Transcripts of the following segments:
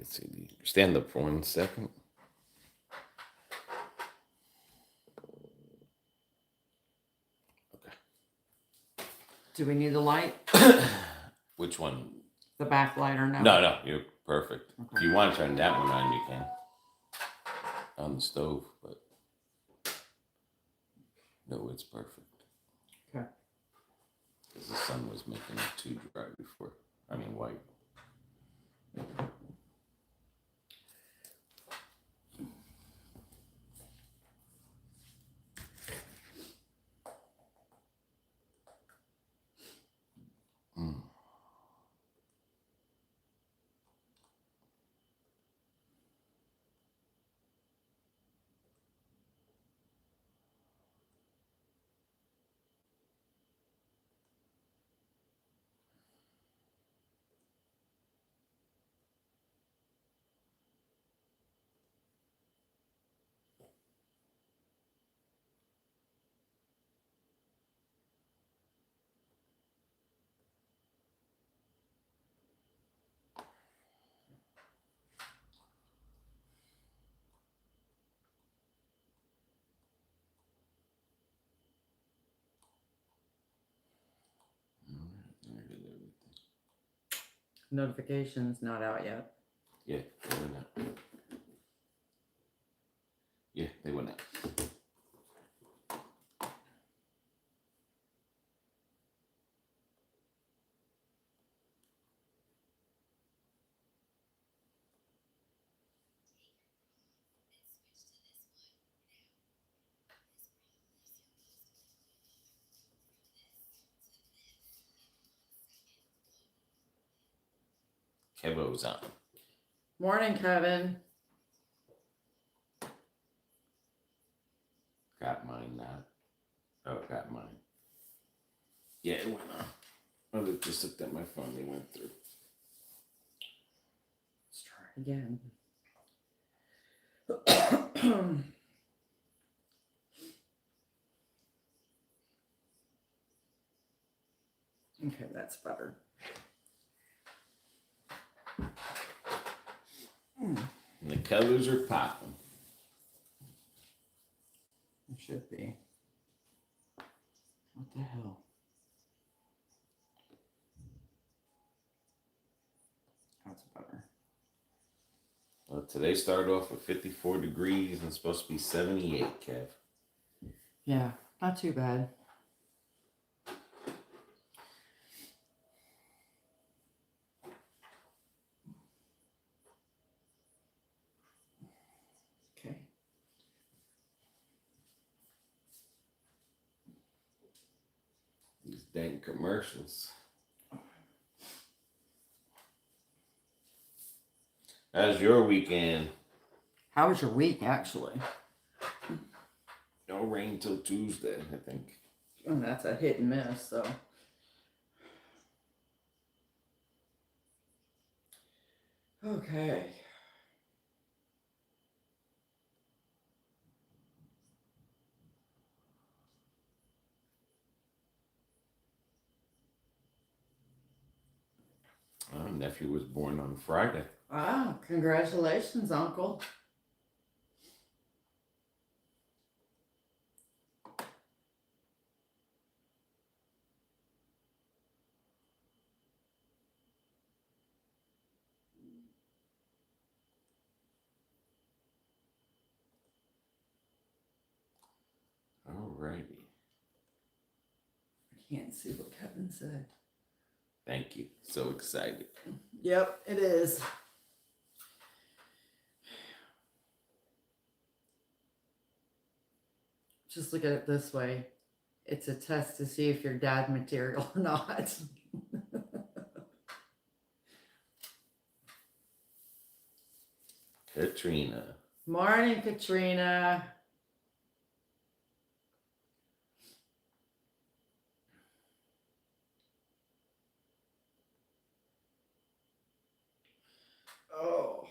Let's see. Stand up for 1 second. Do we need the light? Which one? The backlight or no? No, you're perfect. Okay. If you want to turn that one on, you can. On the stove, but no, it's perfect. Okay. Because the sun was making it too dry before. I mean, white. Notifications not out yet. Yeah, they went out. Yeah, they went out. Kevo's on. Morning, Kevin. Got mine now. Oh, got mine. Yeah, it went on. Oh, they just looked at my phone. They went through. Let's try again. Okay, that's better. And the colors are popping. It should be. What the hell? That's better. Well, today started off with 54 degrees and it's supposed to be 78, Kev. Yeah, not too bad. Okay. These dang commercials. How's your weekend? How was your week, actually? No rain till Tuesday, I think. And that's a hit and miss, so. Okay. My nephew was born on Friday. Ah, congratulations, Uncle. Alrighty. I can't see what Kevin said. Thank you. So excited. Yep, it is. Just look at it this way. It's a test to see if you're dad material or not. Katrina. Morning, Katrina. Oh.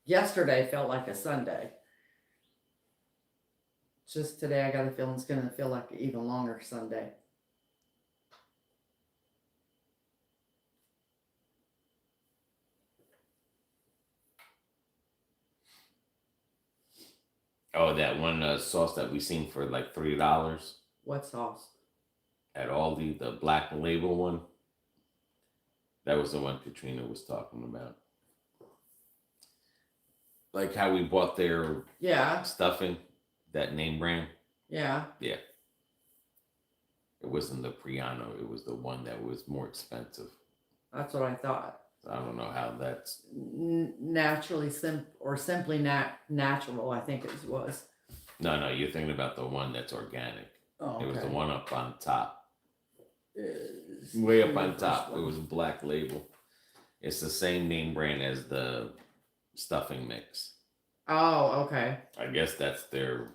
Yesterday felt like a Sunday. Just today, I got a feeling it's going to feel like an even longer Sunday. Oh, that one sauce that we seen for like $3 What sauce? at Aldi, the black label one. That was the one Katrina was talking about. Like how we bought their Yeah. stuffing, that name brand. Yeah. Yeah. It wasn't the Priano. It was the one that was more expensive. That's what I thought. I don't know how that's Naturally simply natural, I think it was. No, you're thinking about the one that's organic. Oh, okay. It was the one up on top. Is Way up the on first top. one. It was a black label. It's the same name brand as the stuffing mix. Oh, okay. I guess that's their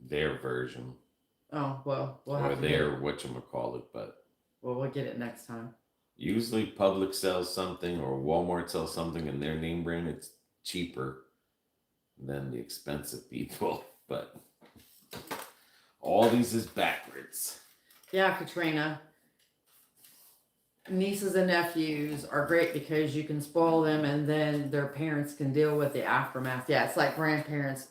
version. Oh, well, we'll Or have to get their it. whatchamacallit, but Well, we'll get it next time. usually Publix sells something or Walmart sells something in their name brand. It's cheaper than the expensive people, but all these is backwards. Yeah, Katrina. Nieces and nephews are great because you can spoil them and then their parents can deal with the aftermath. Yeah, it's like grandparents.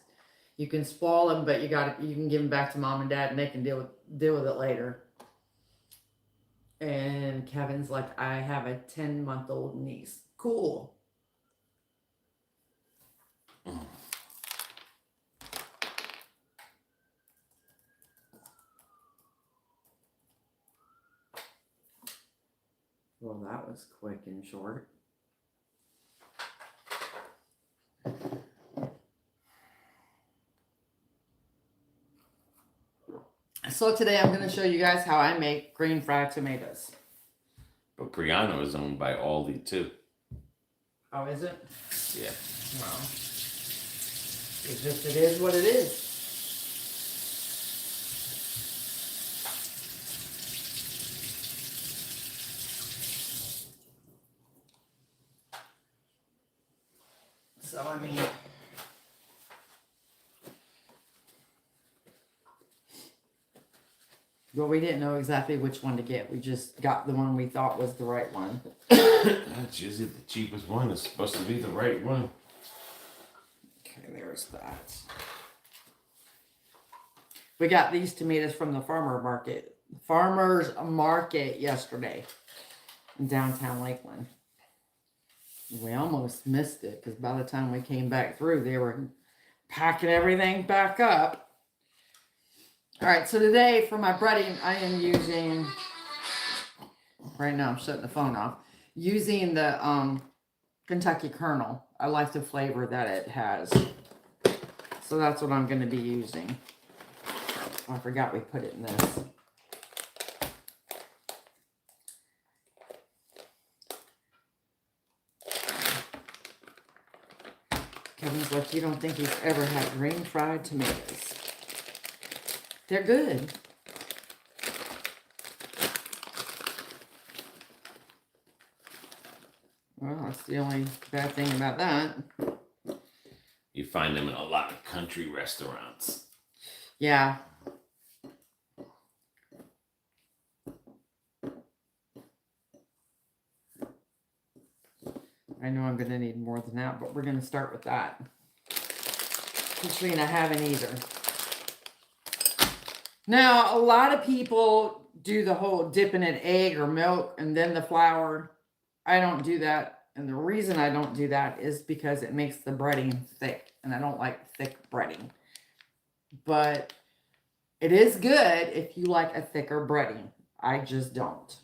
You can spoil them, but you can give them back to mom and dad and they can deal with it later. And Kevin's like, I have a 10-month-old niece. Cool. Well, that was quick and short. So today I'm going to show you guys how I make green fried tomatoes. But Priano is owned by Aldi too. Oh, is it? Yeah. Well, it is what it is. So, I mean, well, we didn't know exactly which one to get. We just got the one we thought was the right one. That's usually the cheapest one. It's supposed to be the right one. Okay, there's that. We got these tomatoes from the farmer's market yesterday in downtown Lakeland. We almost missed it because by the time we came back through, they were packing everything back up. All right, so today for my breading, I am using, right now I'm shutting the phone off, using the Kentucky Kernel. I like the flavor that it has. So that's what I'm going to be using. Oh, I forgot we put it in this. Kevin's like, you don't think he's ever had green fried tomatoes. They're good. Well, that's the only bad thing about that. You find them in a lot of country restaurants. Yeah. I know I'm going to need more than that, but we're going to start with that. Katrina, I haven't either. Now, a lot of people do the whole dipping in egg or milk and then the flour. I don't do that. And the reason I don't do that is because it makes the breading thick. And I don't like thick breading. But it is good if you like a thicker breading. I just don't.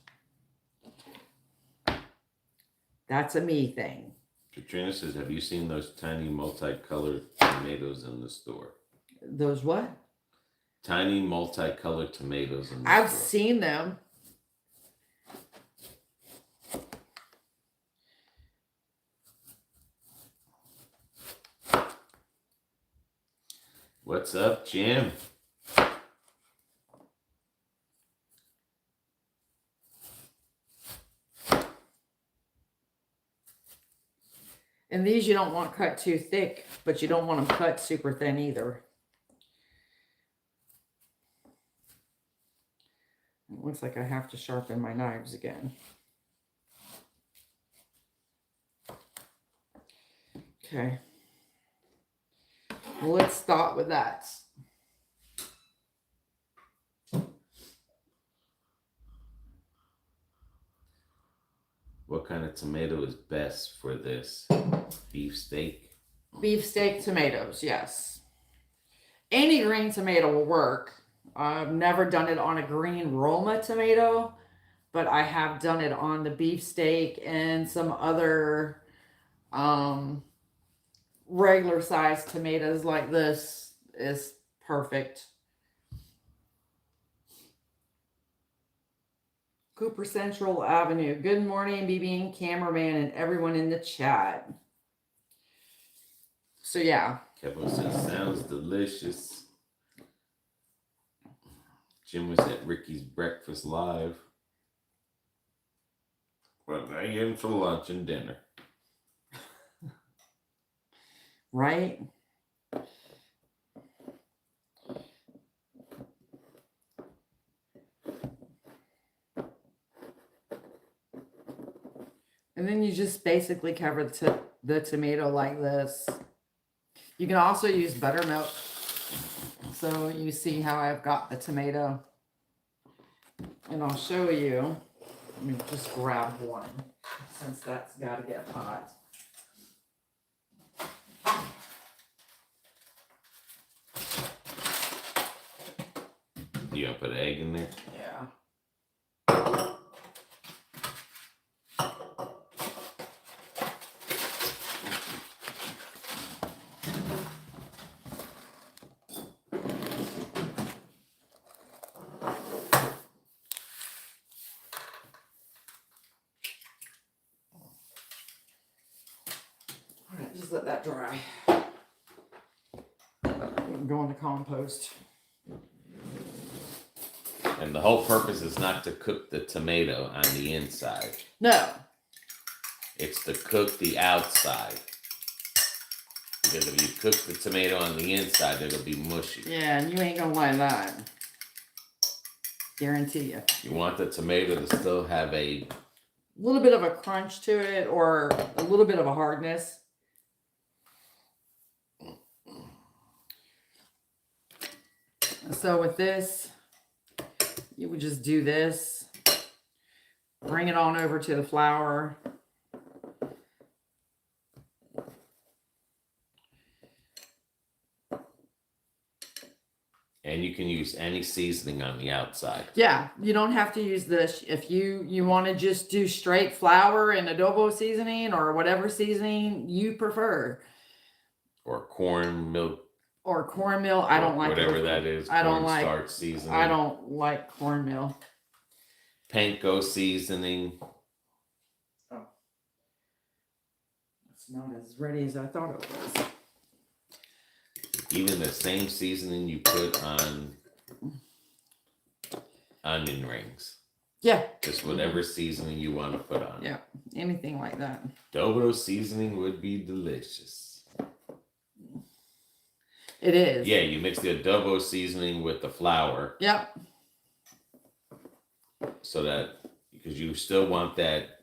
That's a me thing. Katrina says, have you seen those tiny multicolored tomatoes in the store? Those what? Tiny multicolored tomatoes in the I've store. seen them. What's up, Jim? And these you don't want cut too thick, but you don't want them cut super thin either. It looks like I have to sharpen my knives again. Okay. let's start with that. What kind of tomato is best for this? Beef steak? Beefsteak tomatoes, yes. Any green tomato will work. I've never done it on a green Roma tomato, but I have done it on the beefsteak and some other regular sized tomatoes like this is perfect. Cooper Central Avenue. Good morning, BB and cameraman and everyone in the chat. So yeah. Kevin says, sounds delicious. Jim was at Ricky's Breakfast Live. Well, I in for lunch and dinner. Right? And then you just basically cover the tomato like this. You can also use buttermilk. So you see how I've got the tomato. And I'll show you. Let me just grab one since that's got to get hot. You gonna put an egg in there? Yeah. Just let that dry. Go in the compost. And the whole purpose is not to cook the tomato on the inside. No. It's to cook the outside. Because if you cook the tomato on the inside, it'll be mushy. Yeah, and you ain't gonna like that. Guarantee you. You want the tomato to still have a little bit of a crunch to it or a little bit of a hardness. So with this, you would just do this, bring it on over to the flour. And you can use any seasoning on the outside. Yeah, you don't have to use this. If you want to just do straight flour and adobo seasoning or whatever seasoning you prefer. Or corn milk. Or cornmeal. I don't like whatever that is. I don't like cornstarch seasoning. I don't like cornmeal. Panko seasoning. Oh. It's not as ready as I thought it was. Even the same seasoning you put on onion rings. Yeah. Just whatever seasoning you want to put on. Yeah. Anything like that. Adobo seasoning would be delicious. It is. Yeah, you mix the adobo seasoning with the flour. Yep. So that, because you still want that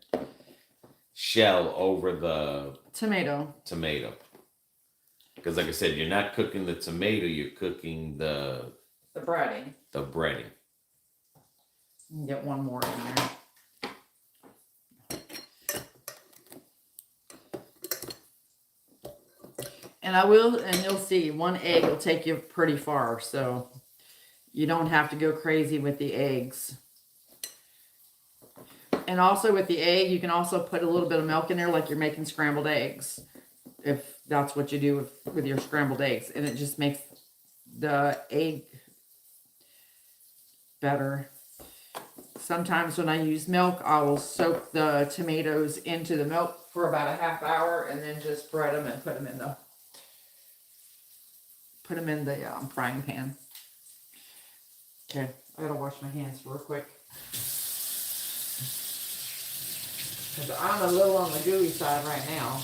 shell over the tomato. Because like I said, you're not cooking the tomato, you're cooking the breading. The breading. Get one more in there. And and you'll see, one egg will take you pretty far, so you don't have to go crazy with the eggs. And also with the egg, you can also put a little bit of milk in there like you're making scrambled eggs. If that's what you do with your scrambled eggs. And it just makes the egg better. Sometimes when I use milk, I will soak the tomatoes into the milk for about a half hour and then just bread them and put them in the frying pan. Okay, I gotta wash my hands real quick. Because I'm a little on the gooey side right now.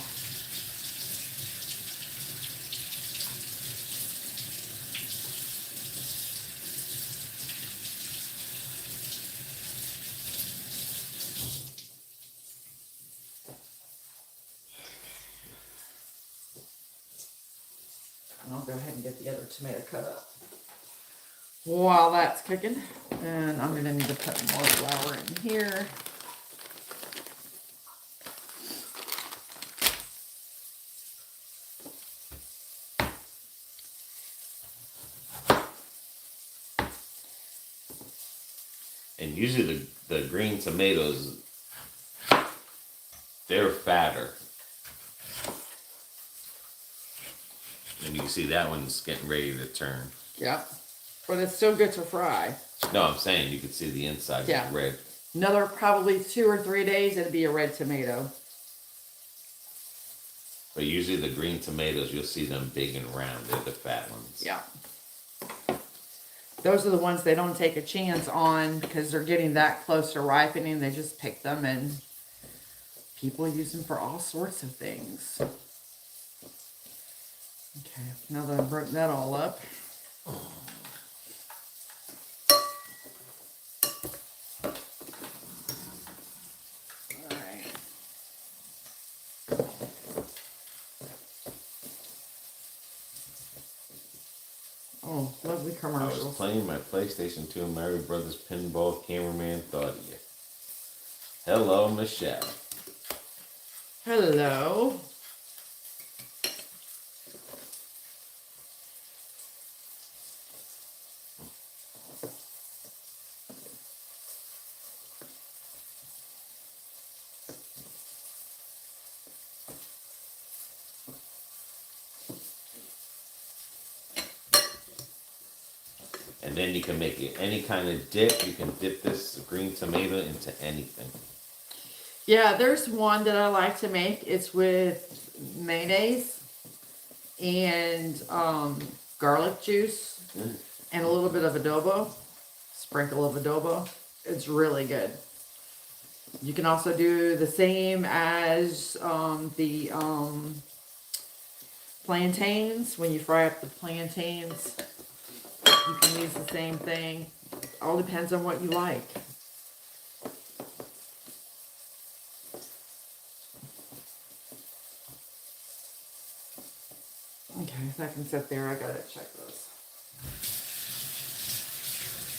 I'll go ahead tomato cut up. While that's cooking, and I'm gonna need to put more flour in here. And usually the green tomatoes, they're fatter. And you can see that one's getting ready to turn. Yeah, but it's still good to fry. No, I'm saying you can see the inside is red. Another probably 2 or 3 days, it'll be a red tomato. But usually the green tomatoes, you'll see them big and round. They're the fat ones. Yeah. Those are the ones they don't take a chance on because they're getting that close to ripening. They just pick them and people use them for all sorts of things. Okay, now that I've broken that all up. Alright. Oh, lovely I commercials. was playing my PlayStation 2 and Mario Brothers pinball. Cameraman thought of you. Hello, Michelle. Hello. And then you can make it any kind of dip. You can dip this green tomato into anything. Yeah, there's one that I like to make. It's with mayonnaise and garlic juice and a little bit of adobo. Sprinkle of adobo. It's really good. You can also do the same as the plantains. When you fry up the plantains, you can use the same thing. All depends on what you like. Okay, that can sit there. I gotta check this.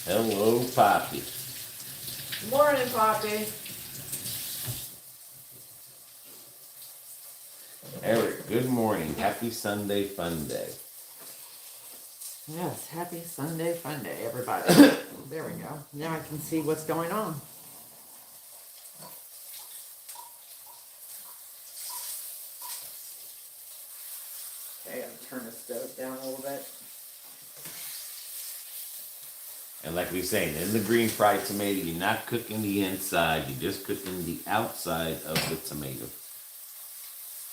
Hello, Poppy. Morning, Poppy. Eric, good morning. Happy Sunday fun day. Yes, happy Sunday fun day, everybody. There we go. Now I can see what's going on. Okay, I gotta turn the stove down a little bit. And like we were saying, in the green fried tomato, you're not cooking the inside. You're just cooking the outside of the tomato.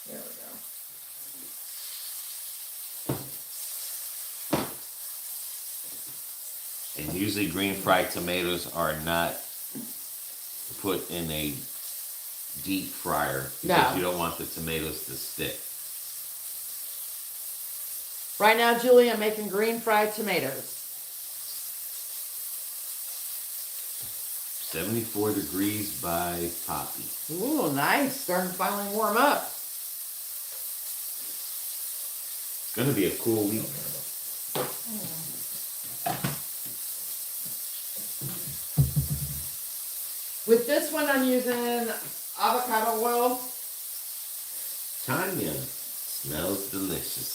There we go. And usually green fried tomatoes are not put in a deep fryer because you don't want the tomatoes to stick. Right now, Julie, I'm making green fried tomatoes. 74 degrees by Poppy. Ooh, nice. Starting to finally warm up. It's going to be a cool week. With this one, I'm using avocado oil. Tanya, smells delicious.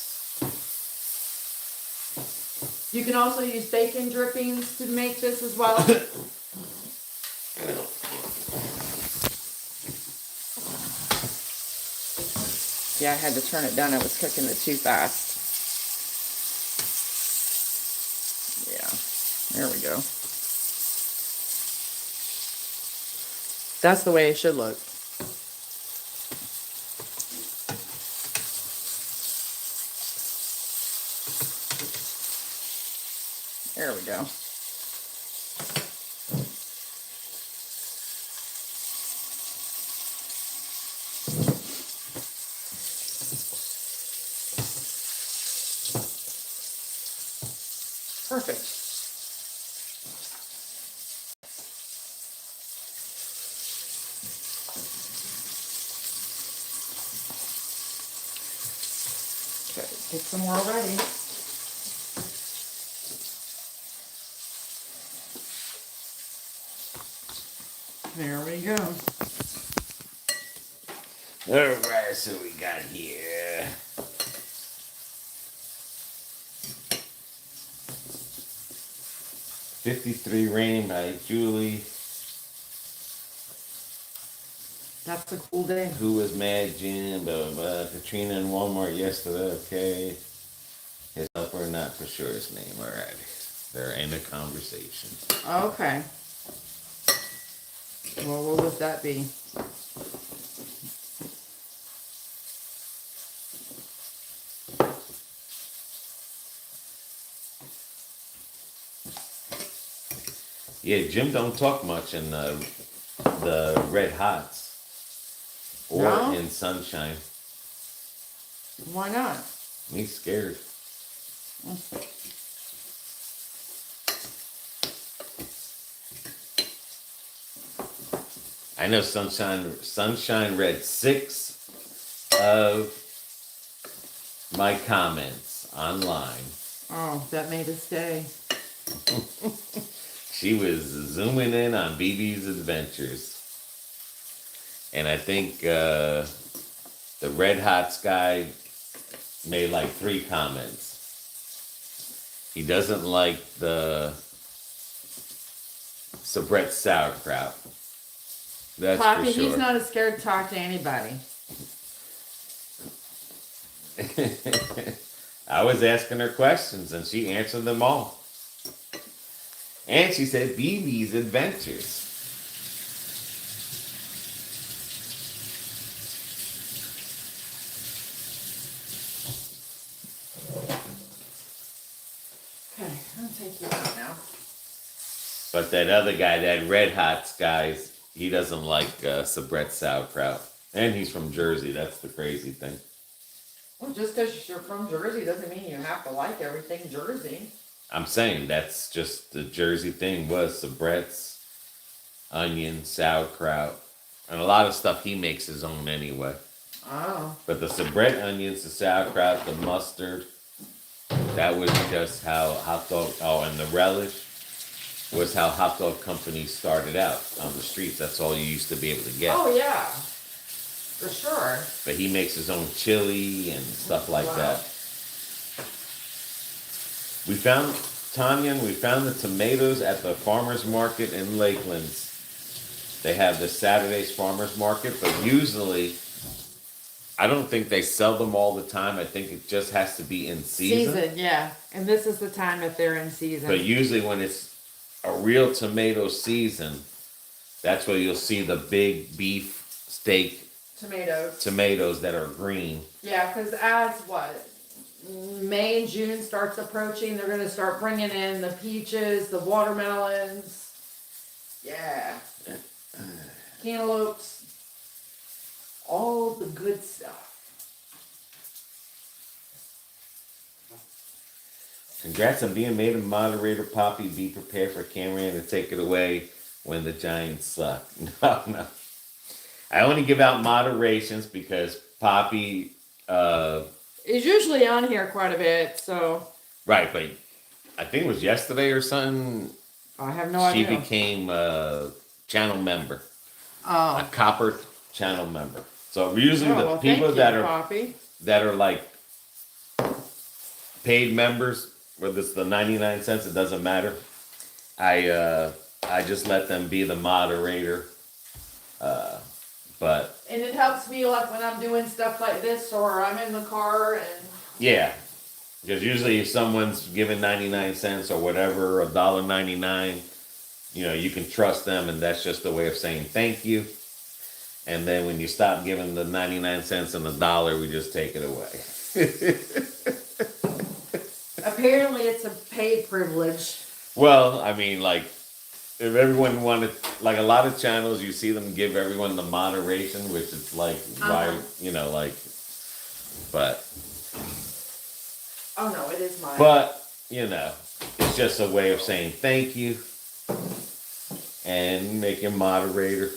You can also use bacon drippings to make this as well. Yeah, I had to turn it down. I was cooking it too fast. Yeah, there we go. That's the way it should look. There we go. Perfect. Okay, get some more ready. There we go. Alright, so we got here. "53 Rain" by Julie. That's a cool day. "Who Was Mad Jim?" Blah, blah, blah. "Katrina in Walmart yesterday." Okay. His helper, not for sure his name. Alright. They're in a conversation. Okay. Well, what would that be? Yeah, Jim don't talk much in the Red Hots or No? in Sunshine. Why not? He's scared. I know Sunshine read 6 of my comments online. Oh, that made us stay. She was zooming in on BB's adventures. And I think the Red Hots guy made like 3 comments. He doesn't like the Sabret's sauerkraut. That's Poppy, for sure. he's not as scared to talk to anybody. I was asking her questions and she answered them all. And she said BB's adventures. Okay, I'll take you out now. But that other guy, that Red Hots guys, he doesn't like Sabret's sauerkraut. And he's from Jersey. That's the crazy thing. Well, just because you're from Jersey doesn't mean you have to like everything Jersey. I'm saying that's just the Jersey thing was Sabret's, onion, sauerkraut. And a lot of stuff he makes his own anyway. Oh. But the Sabret onions, the sauerkraut, the mustard, that was just how hot dog, and the relish was how hot dog companies started out on the streets. That's all you used to be able to get. Oh, yeah. For sure. But he makes his own chili and stuff like that. We found the tomatoes at the farmer's market in Lakelands. They have the Saturday's farmer's market, but usually I don't think they sell them all the time. I think it just has to be in season. Yeah. And this is the time that they're in season. But usually when it's a real tomato season, that's where you'll see the big beef steak tomatoes that are green. Yeah, because as May and June starts approaching, they're going to start bringing in the peaches, the watermelons. Yeah. Cantaloupes. All the good stuff. Congrats on being made a moderator, Poppy. Be prepared for Cameron to take it away when the Giants suck. No. I only give out moderations because Poppy is usually on here quite a bit, so. Right, but I think it was yesterday or something. I have no idea. She became a channel member. Oh. A copper channel member. So usually the people that are like paid members, whether it's the 99 cents, it doesn't matter. I just let them be the moderator. And it helps me like when I'm doing stuff like this or I'm in the car and. Yeah. Because usually if someone's giving 99 cents or whatever, $1.99, you can trust them, and that's just a way of saying thank you. And then when you stop giving the 99 cents and $1, we just take it away. Apparently it's a paid privilege. Well, I mean, like, if everyone wanted, like a lot of channels, you see them give everyone the moderation, which it's like, why, but. Oh no, it is mine. But, it's just a way of saying thank you and making moderator.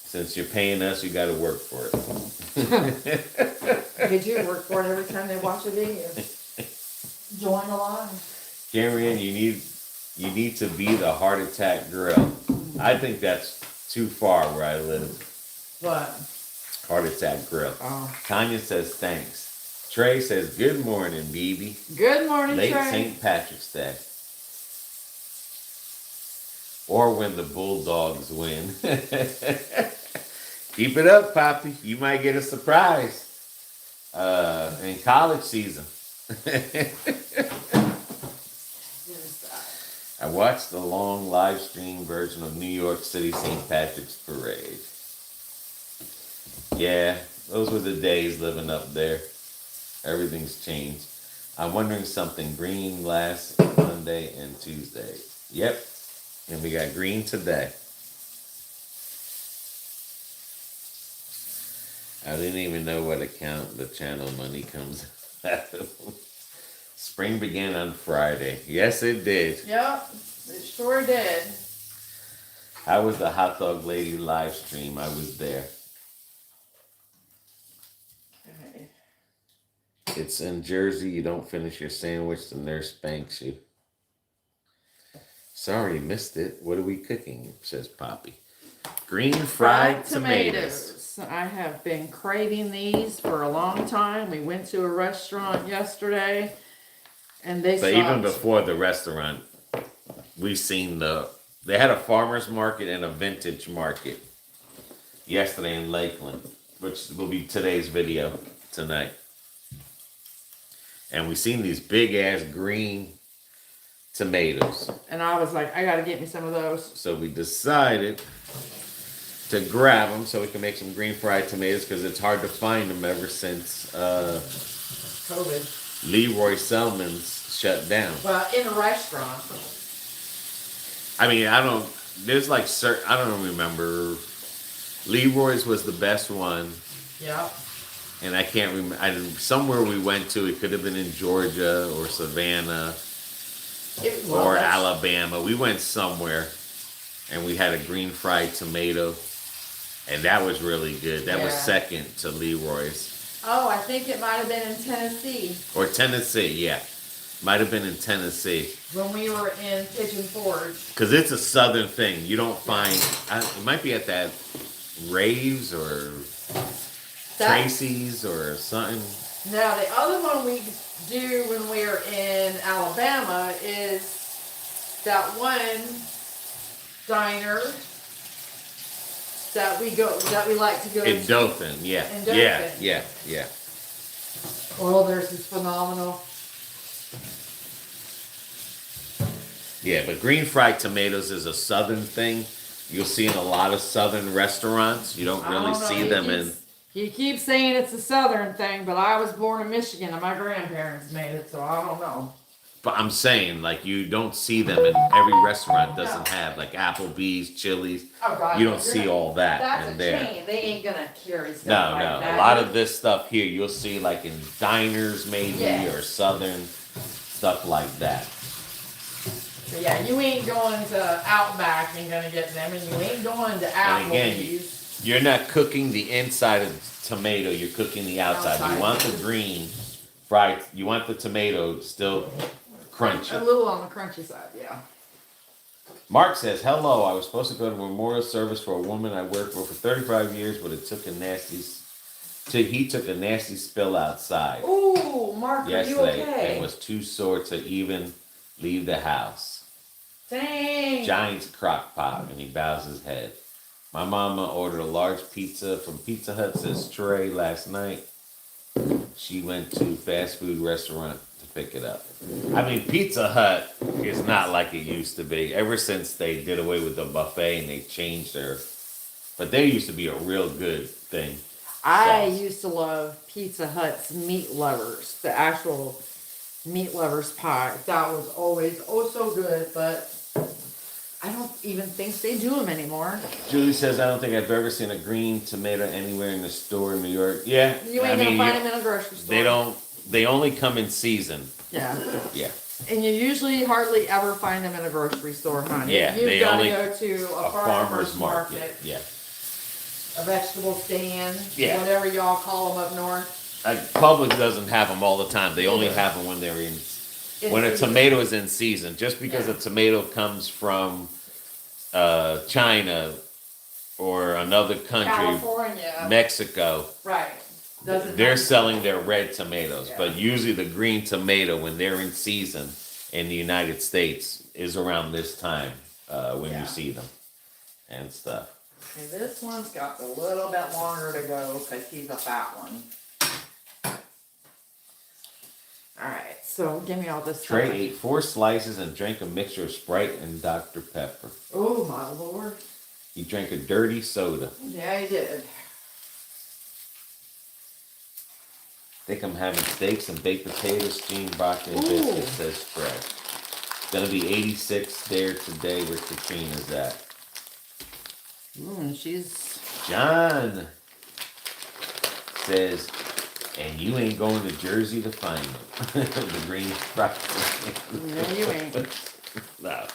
Since you're paying us, you got to work for it. Did you work for it every time they watch a video? Join along. Cameron, you need You need to be the heart attack grill. I think that's too far where I live. What? Heart attack grill. Oh. Tanya says thanks. Trey says good morning, BB. Good morning, Late Trey. St. Patrick's Day. Or when the Bulldogs win. Keep it up, Poppy. You might get a surprise in college season. I watched the long live stream version of New York City St. Patrick's Parade. Yeah, those were the days living up there. Everything's changed. I'm wondering something. Green last Monday and Tuesday. Yep. And we got green today. I didn't even know what account the channel money comes out of. Spring began on Friday. Yes, it did. Yep, it sure did. How was the hot dog lady live stream? I was there. Okay. It's in Jersey. You don't finish your sandwich, the nurse spanks you. Sorry, missed it. What are we cooking? Says Poppy. Green fried tomatoes. I have been craving these for a long time. We went to a restaurant yesterday, and they But even before the restaurant, we've seen they had a farmer's market and a vintage market yesterday in Lakeland, which will be today's video tonight. And we seen these big ass green tomatoes. And I was like, I gotta get me some of those. So we decided to grab them so we can make some green fried tomatoes because it's hard to find them ever since COVID. Leroy Selman's shut down. Well, in a restaurant. I mean, there's like certain, I don't remember. Leroy's was the best one. Yeah. And I can't remember, somewhere we went to, it could have been in Georgia or Savannah or Alabama. We went somewhere and we had a green fried tomato. And that was really good. That was second to Leroy's. Oh, I think it might have been in Tennessee. Or Tennessee, yeah. Might have been in Tennessee. When we were in Pigeon Forge. Because it's a southern thing. You don't find, it might be at that Raves or Tracy's or something. Now, the other one we do when we're in Alabama is that one diner that we like to go in to. Dothan, yeah. In Dothan. Yeah. Oh, theirs is phenomenal. Yeah, but green fried tomatoes is a southern thing. You'll see in a lot of southern restaurants. You don't really see them in. You keep saying it's a southern thing, but I was born in Michigan and my grandparents made it, so I don't know. But I'm saying, like, you don't see them in every restaurant. Doesn't have like Applebee's, Chili's. Oh God, you don't see all that that's in a there. chain. They ain't gonna carry stuff No. like that. A lot of this stuff here you'll see like in diners maybe or southern stuff like that. So yeah, you ain't going to Outback and gonna get them, and you ain't going to Applebee's. And again, you're not cooking the inside of the tomato. You're cooking the outside. You want the green fried. You want the tomato still crunchy. A little on the crunchy side, yeah. Mark says, hello, I was supposed to go to a memorial service for a woman I worked for 35 years, but he took a nasty spill outside. Ooh, Mark, yesterday, are you okay? And was too sore to even leave the house. Dang. Giant's Crock-Pot, and he bows his head. My mama ordered a large pizza from Pizza Hut, says Trey, last night. She went to fast food restaurant to pick it up. I mean, Pizza Hut is not like it used to be. Ever since they did away with the buffet and they changed their... But they used to be a real good thing. I used to love Pizza Hut's meat lovers, the actual meat lovers pie. That was always so good, but I don't even think they do them anymore. Julie says, I don't think I've ever seen a green tomato anywhere in the store in New York. Yeah. You ain't gonna find them in a grocery store. They only come in season. Yeah. Yeah. And you usually hardly ever find them in a grocery store, honey. Yeah. You've got to go to a farmer's market. Yeah. A vegetable stand. Yeah. Whatever y'all call them up north. Publix doesn't have them all the time. They only have them when they're in when a tomato is in season. Just because a tomato comes from China or another country, California, Mexico, right? They're selling their red tomatoes, Yeah. but usually the green tomato, when they're in season in the United States, is around this time when you see them and stuff. Okay, this one's got a little bit longer to go because he's a fat one. All right, so give me all this Trey stuff. ate 4 slices and drank a mixture of Sprite and Dr. Pepper. Oh my Lord! He drank a dirty soda. Yeah, he did. I think I'm having steaks and baked potatoes, steamed broccoli, and biscuits, says Fred. It's gonna be 86 there today where Katrina's at. Ooh, and she's... John says, and you ain't going to Jersey to find them. The green broccoli. No, you ain't. No.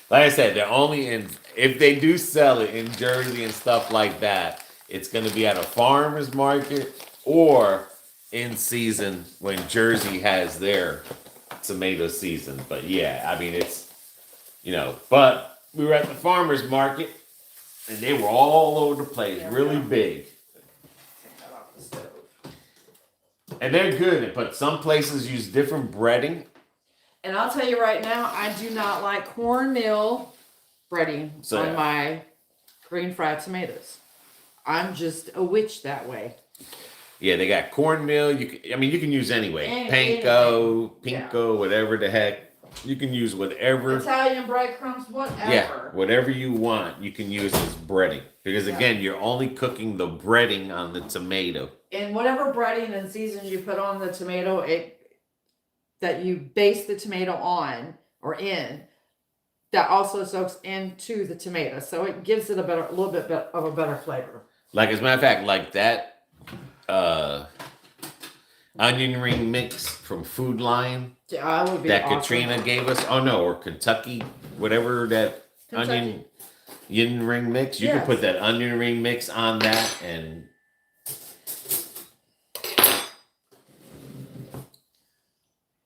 Like I said, they're only in, if they do sell it in Jersey and stuff like that, it's gonna be at a farmer's market or in season when Jersey has their tomato season. But yeah, I mean, it's, but we were at the farmer's market and they were all over the place, really big. Take that off the stove. And they're good, but some places use different breading. And I'll tell you right now, I do not like cornmeal breading on my green fried tomatoes. I'm just a witch that way. Yeah, they got cornmeal. You can use anyway. Pinko, whatever the heck. You can use whatever. Italian breadcrumbs, whatever. Yeah, whatever you want, you can use as breading. Because again, you're only cooking the breading on the tomato. And whatever breading and seasons you put on the tomato, that you base the tomato on or in, that also soaks into the tomato. So it gives it a little bit of a better flavor. Like, as a matter of fact, like that onion ring mix from Food Line Yeah, would be that awesome. Katrina gave us. Oh no, or Kentucky, whatever that onion ring mix. You can put that onion ring mix on that and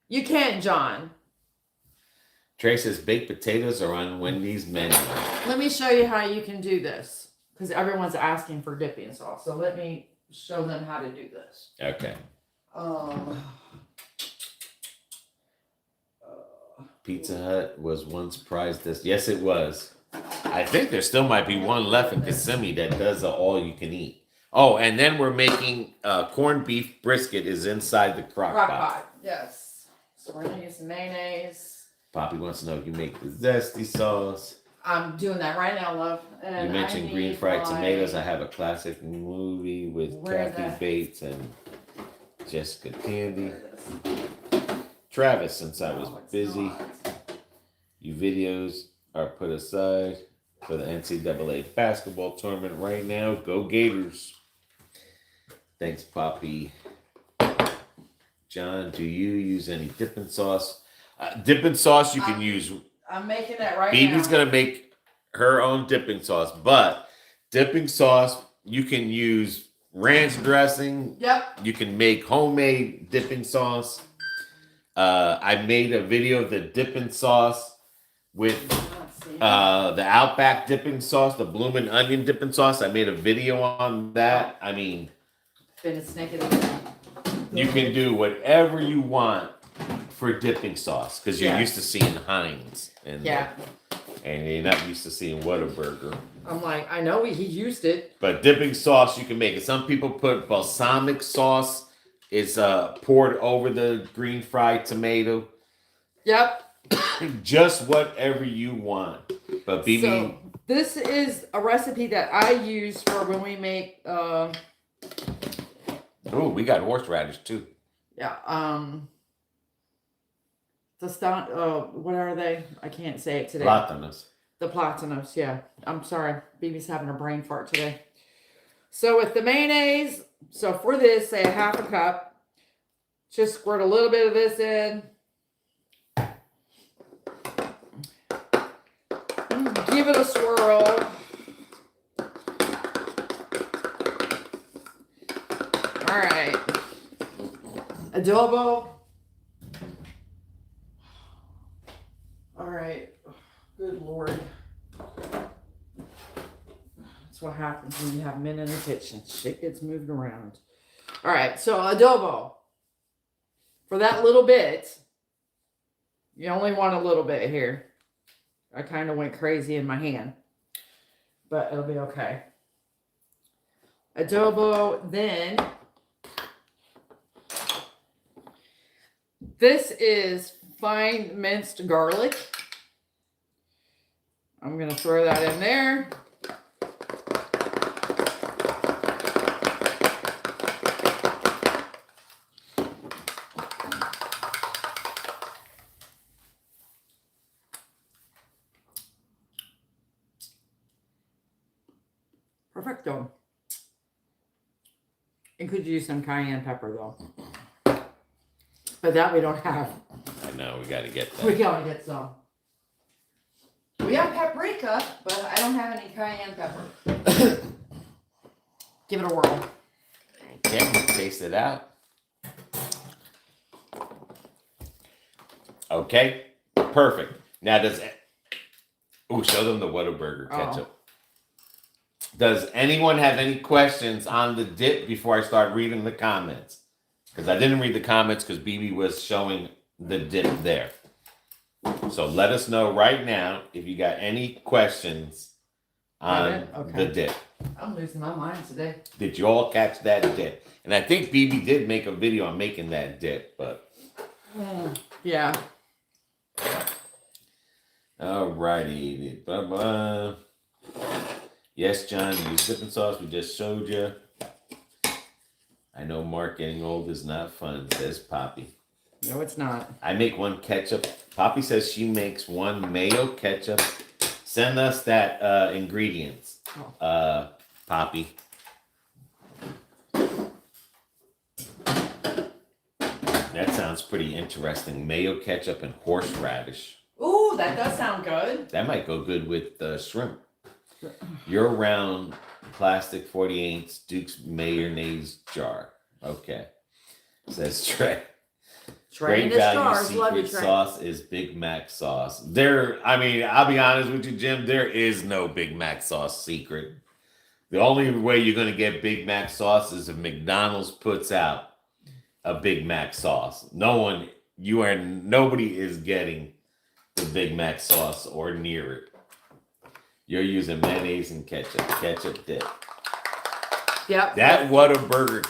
you can, John. Trey says baked potatoes are on Wendy's menu. Let me show you how you can do this because everyone's asking for dipping sauce. So let me show them how to do this. Okay. Pizza Hut was once prized this. Yes, it was. I think there still might be one left in Kissimmee that does a all you can eat. Oh, and then we're making corned beef brisket is inside the Crock-Pot. Crock-Pot, yes. So we're gonna use some mayonnaise. Poppy wants to know if you make the zesty sauce. I'm doing that right now, love. And you mentioned green fried tomatoes. I have a classic movie with Kathy Bates and Jessica Tandy. Travis, since I was busy, you videos are put aside for the NCAA basketball tournament right now. Go Gators. Thanks, Poppy. John, do you use any dipping sauce? Dipping sauce you can use. I'm making that right now. Phoebe's going to make her own dipping sauce, but dipping sauce, you can use ranch dressing. Yep. You can make homemade dipping sauce. I made a video of the dipping sauce with the Outback dipping sauce, the bloomin' onion dipping sauce. I made a video on that. I mean, you can do whatever you want for dipping sauce because you're used to seeing Heinz and you're not used to seeing Whataburger. I'm like, I know he used it, but dipping sauce you can make it. Some people put balsamic sauce. Is poured over the green fried tomato. Yep. Just whatever you want. But BB. So this is a recipe that I use for when we make. Oh, we got horseradish too. Yeah. What are they? I can't say it today. Platanos. The platanos. Yeah. I'm sorry. BB's having a brain fart today. So with the mayonnaise. So for this, say a half a cup, just squirt a little bit of this in. Give it a swirl. All right. Adobo. That's what happens when you have men in the kitchen. Shit gets moved around. All right, so adobo. For that little bit, you only want a little bit here. I kind of went crazy in my hand, but it'll be okay. Adobo, then this is fine minced garlic. I'm going to throw that in there. Perfecto. And could use some cayenne pepper though. But that we don't have. I know, we got to get that. We gotta get some. We have paprika, but I don't have any cayenne pepper. Give it a whirl. Okay, we'll taste it out. Okay, perfect. Now does it... Ooh, show them the Whataburger ketchup. Does anyone have any questions on the dip before I start reading the comments? Because I didn't read the comments because BB was showing the dip there. So let us know right now if you got any questions on the dip. I'm losing my mind today. Did you all catch that dip? And I think BB did make a video on making that dip, but... Yeah. Alrighty. Bye-bye. Yes, John, use dipping sauce. We just showed you. I know Mark getting old is not fun, says Poppy. No, it's not. I make one ketchup. Poppy says she makes one mayo ketchup. Send us that ingredients, Poppy. That sounds pretty interesting. Mayo ketchup and horseradish. Ooh, that does sound good. That might go good with shrimp. Your round plastic 48 Duke's mayonnaise jar. Okay. Says Trey. Great value secret sauce is Big Mac sauce. I mean, I'll be honest with you, Jim, there is no Big Mac sauce secret. The only way you're going to get Big Mac sauce is if McDonald's puts out a Big Mac sauce. Nobody is getting the Big Mac sauce or near it. You're using mayonnaise and ketchup dip. Yep. That Whataburger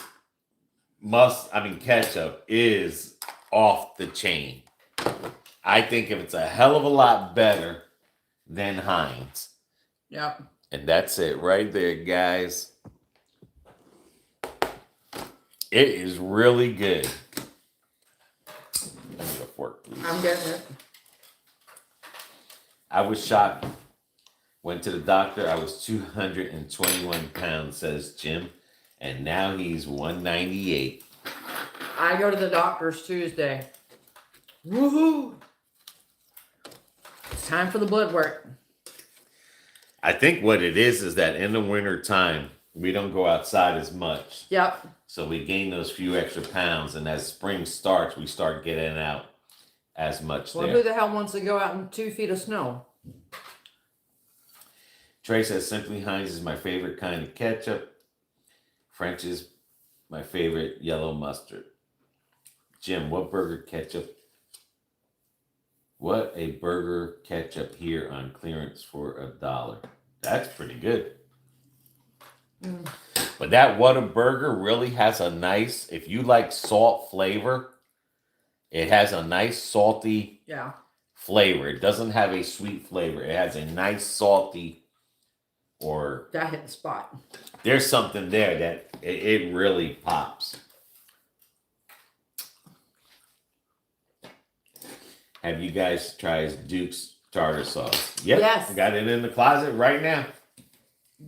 ketchup is off the chain. I think if it's a hell of a lot better than Heinz. Yep. And that's it right there, guys. It is really good. I need a fork, please. I'm getting it. I was shocked. Went to the doctor. I was 221 pounds, says Jim. And now he's 198. I go to the doctor's Tuesday. Woohoo! It's time for the blood work. I think what it is that in the winter time, we don't go outside as much. Yep. So we gain those few extra pounds. And as spring starts, we start getting out as much Well, there. who the hell wants to go out in 2 feet of snow? Trey says, Simply Heinz is my favorite kind of ketchup. French is my favorite yellow mustard. Jim, what burger ketchup? What a burger ketchup here on clearance for $1. That's pretty good. But that Whataburger really has a nice, if you like salt flavor, it has a nice salty flavor. It doesn't have a sweet flavor. It has a nice salty that hit the spot. There's something there that it really pops. Have you guys tried Duke's tartar sauce? Yep. Yes. Got it in the closet right now.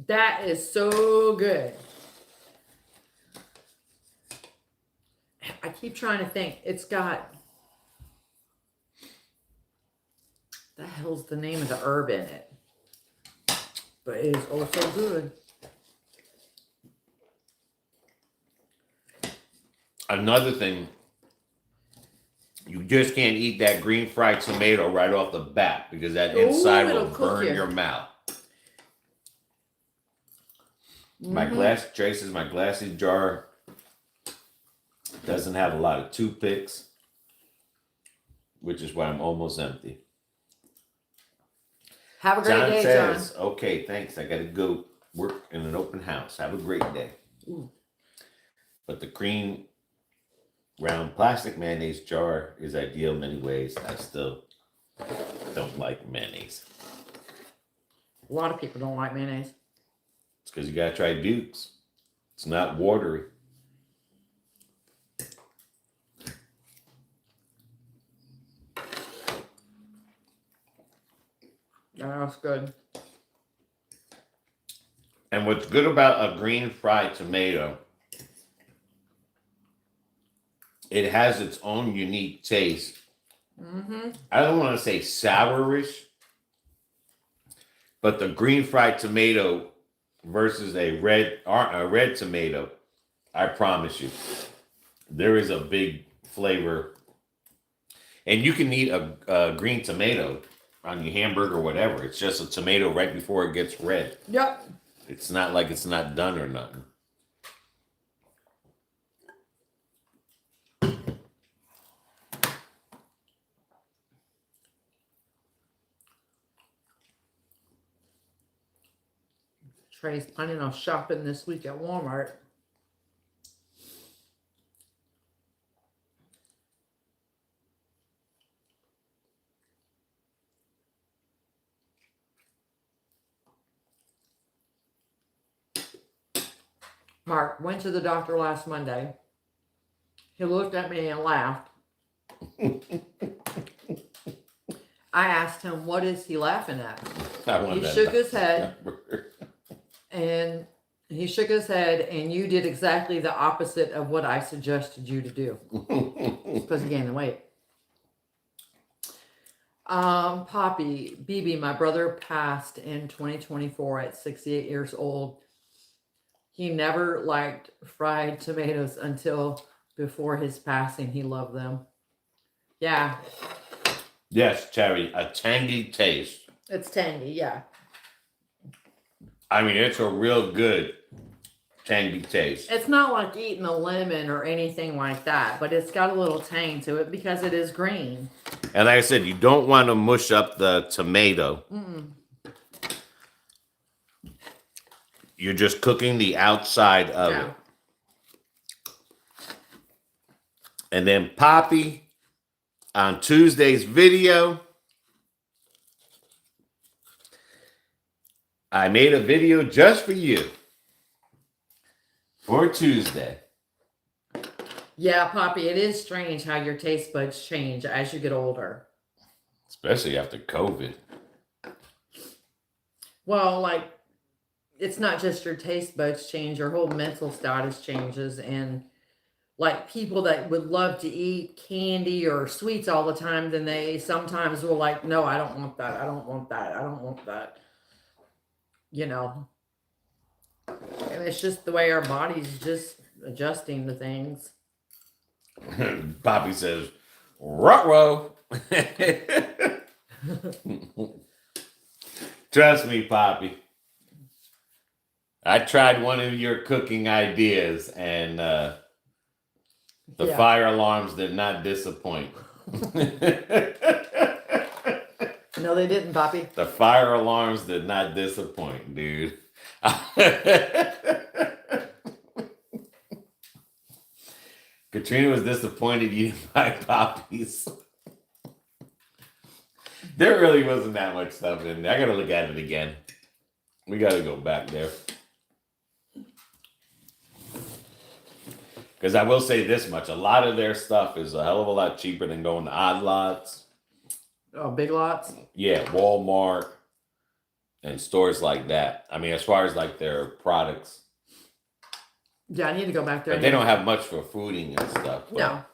That is so good. I keep trying to think. It's got... the hell's the name of the herb in it? But it is also good. Another thing, you just can't eat that green fried tomato right off the bat because that inside will burn your mouth. My glass traces, my glassy jar doesn't have a lot of toothpicks, which is why I'm almost empty. Have a great John day, says, John. okay, thanks. I got to go work in an open house. Have a great day. Ooh. But the cream round plastic mayonnaise jar is ideal in many ways. I still don't like mayonnaise. A lot of people don't like mayonnaise. It's because you got to try Duke's. It's not watery. That's good. And what's good about a green fried tomato, it has its own unique taste. I don't want to say sourish, but the green fried tomato versus a red tomato, I promise you, there is a big flavor. And you can eat a green tomato on your hamburger or whatever. It's just a tomato right before it gets red. Yep. It's not like it's not done or nothing. Trey's planning on shopping this week at Walmart. Mark went to the doctor last Monday. He looked at me and laughed. I asked him, what is he laughing at? He shook his head. And he shook his head, and you did exactly the opposite of what I suggested you to do. Because he gained the weight. Poppy, BB, my brother passed in 2024 at 68 years old. He never liked fried tomatoes until before his passing. He loved them. Yeah. Yes, Terry, a tangy taste. It's tangy, yeah. I mean, it's a real good tangy taste. It's not like eating a lemon or anything like that, but it's got a little tang to it because it is green. And like I said, you don't want to mush up the tomato. You're just cooking the outside of it. And then Poppy, on Tuesday's video, I made a video just for you for Tuesday. Yeah, Poppy, it is strange how your taste buds change as you get older. Especially after COVID. Well, like, it's not just your taste buds change, your whole mental status changes. And like people that would love to eat candy or sweets all the time, then they sometimes will like, no, I don't want that. I don't want that. I don't want that. You know, and it's just the way our body's just adjusting to things. Poppy says, ruh-roh. Trust me, Poppy. I tried one of your cooking ideas, and the fire alarms did not disappoint. No, they didn't, Poppy. The fire alarms did not disappoint, dude. Katrina was disappointed you didn't buy Poppy's. There really wasn't that much stuff in there. I gotta look at it again. We gotta go back there. Because I will say this much. A lot of their stuff is a hell of a lot cheaper than going to Odd Lots. Oh, Big Lots? Yeah, Walmart and stores like that. I mean, as far as like their products. Yeah, I need to go back there. But they don't have much for fooding and stuff. But No.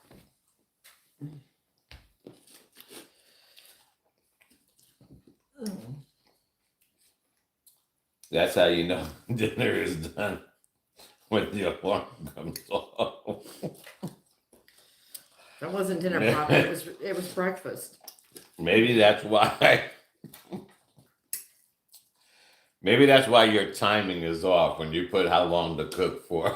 that's how you know dinner is done. When the alarm comes off. That wasn't dinner, Poppy. It was breakfast. Maybe that's why. Maybe that's why your timing is off when you put how long to cook for.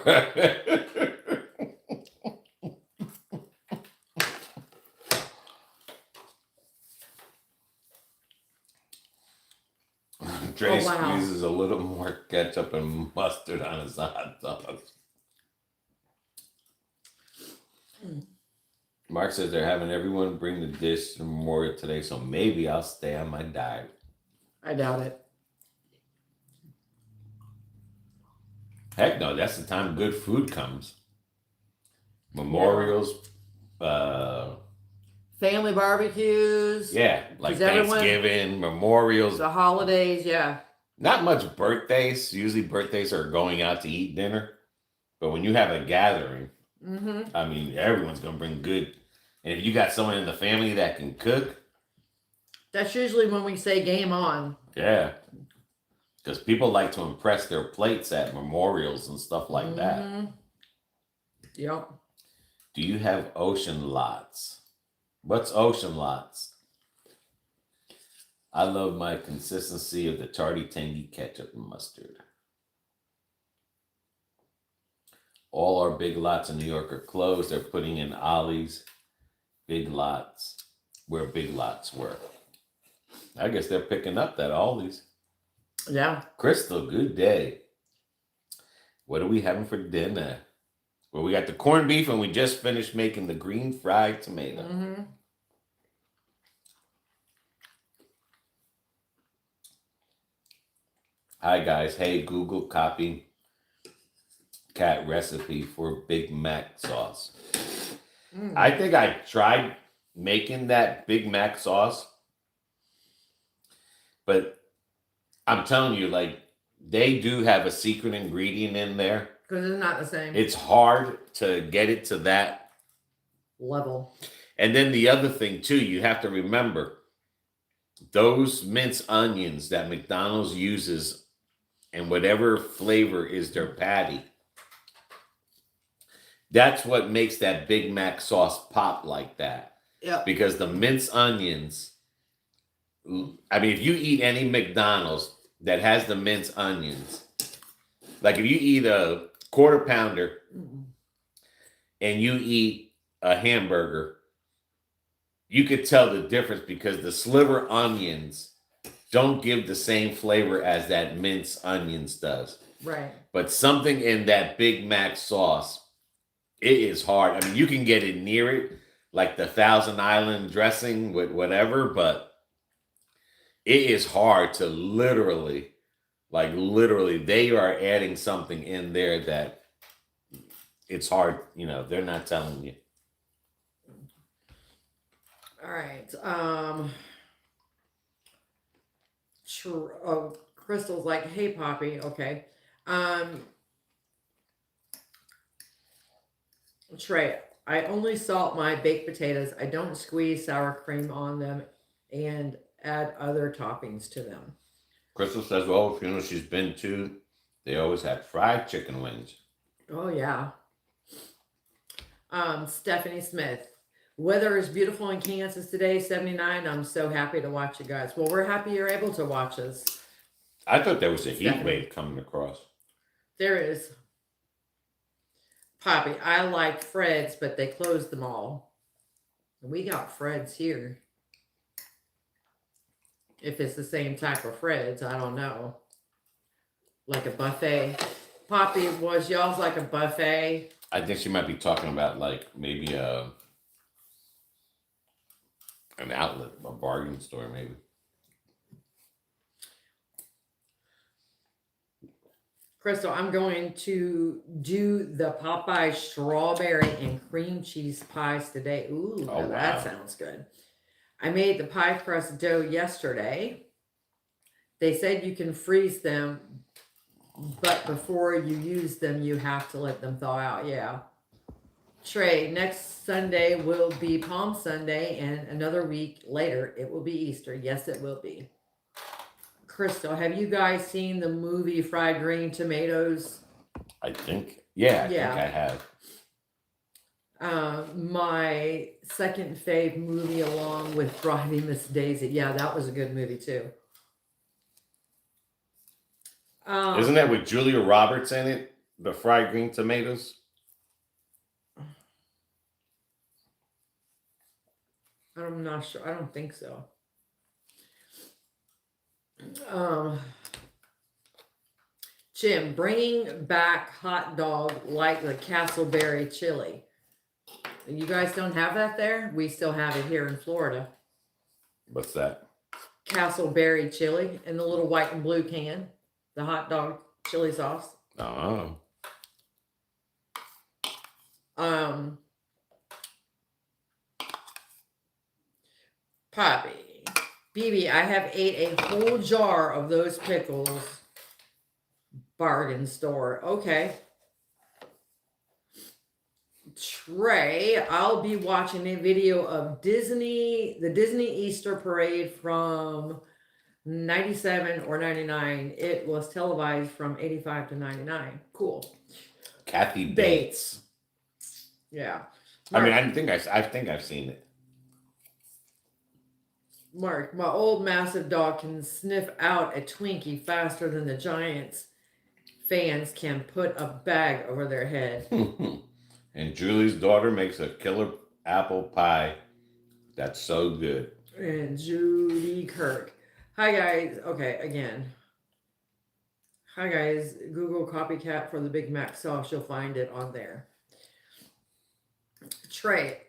Trey squeezes a little more ketchup and mustard on his hot dogs. Mark says they're having everyone bring the dish to Memorial today, so maybe I'll stay on my diet. I doubt it. Heck no, that's the time good food comes. Memorials, family barbecues. Yeah, like Thanksgiving, memorials. The holidays, yeah. Not much birthdays. Usually birthdays are going out to eat dinner. But when you have a gathering, I mean, everyone's going to bring good. And if you got someone in the family that can cook. That's usually when we say game on. Yeah. Because people like to impress their plates at memorials and stuff like that. Yep. Do you have ocean lots? What's ocean lots? I love my consistency of the tarty, tangy ketchup and mustard. All our big lots in New York are closed. They're putting in Ollie's big lots where big lots were. I guess they're picking up that Ollie's. Yeah. Crystal, good day. What are we having for dinner? Well, we got the corned beef and we just finished making the green fried tomato. Hi, guys. Hey, Google, copy cat recipe for Big Mac sauce. I think I tried making that Big Mac sauce, but I'm telling you, like, they do have a secret ingredient in there. Because it's not the same. It's hard to get it to that level. And then the other thing, too, you have to remember, those minced onions that McDonald's uses and whatever flavor is their patty, that's what makes that Big Mac sauce pop like that. Yeah. Because the minced onions, I mean, if you eat any McDonald's that has the minced onions, like if you eat a quarter pounder and you eat a hamburger, you could tell the difference because the sliver onions don't give the same flavor as that minced onions does. Right. But something in that Big Mac sauce, it is hard. I mean, you can get it near it, like the Thousand Island dressing with whatever, but it is hard to literally, they are adding something in there that it's hard, they're not telling you. All right. Crystal's like, hey, Poppy. Okay. Trey, I only salt my baked potatoes. I don't squeeze sour cream on them and add other toppings to them. Crystal says, well, she's been to, they always have fried chicken wings. Oh, yeah. Stephanie Smith. Weather is beautiful in Kansas today, 79. I'm so happy to watch you guys. Well, we're happy you're able to watch us. I thought there was a heat wave coming across. There is. Poppy, I like Fred's, but they closed them all. We got Fred's here. If it's the same type of Fred's, I don't know. Like a buffet. Poppy, was y'all's like a buffet? I think she might be talking about maybe an outlet, a bargain store, maybe. Crystal, I'm going to do the Popeye strawberry and cream cheese pies today. Ooh, wow. That sounds good. I made the pie crust dough yesterday. They said you can freeze them, but before you use them, you have to let them thaw out. Yeah. Trey, next Sunday will be Palm Sunday, and another week later, it will be Easter. Yes, it will be. Crystal, have you guys seen the movie Fried Green Tomatoes? I think, I think I have. My second fave movie along with Driving Miss Daisy. Yeah, that was a good movie too. Isn't that with Julia Roberts in it? The fried green tomatoes? I'm not sure. I don't think so. Jim, bringing back hot dog like the Castleberry chili. You guys don't have that there? We still have it here in Florida. What's that? Castleberry chili in the little white and blue can. The hot dog chili sauce. Oh. Poppy. BB, I have ate a whole jar of those pickles. Bargain store. Okay. Trey, I'll be watching a video of the Disney Easter parade from 97 or 99. It was televised from 85 to 99. Cool. Kathy Bates. Yeah. Mark, I mean, I think I've seen it. Mark, my old massive dog can sniff out a Twinkie faster than the Giants fans can put a bag over their head. And Julie's daughter makes a killer apple pie. That's so good. And Judy Kirk. Hi, guys. Okay, again. Hi, guys. Google copycat for the Big Mac sauce. You'll find it on there. Trey,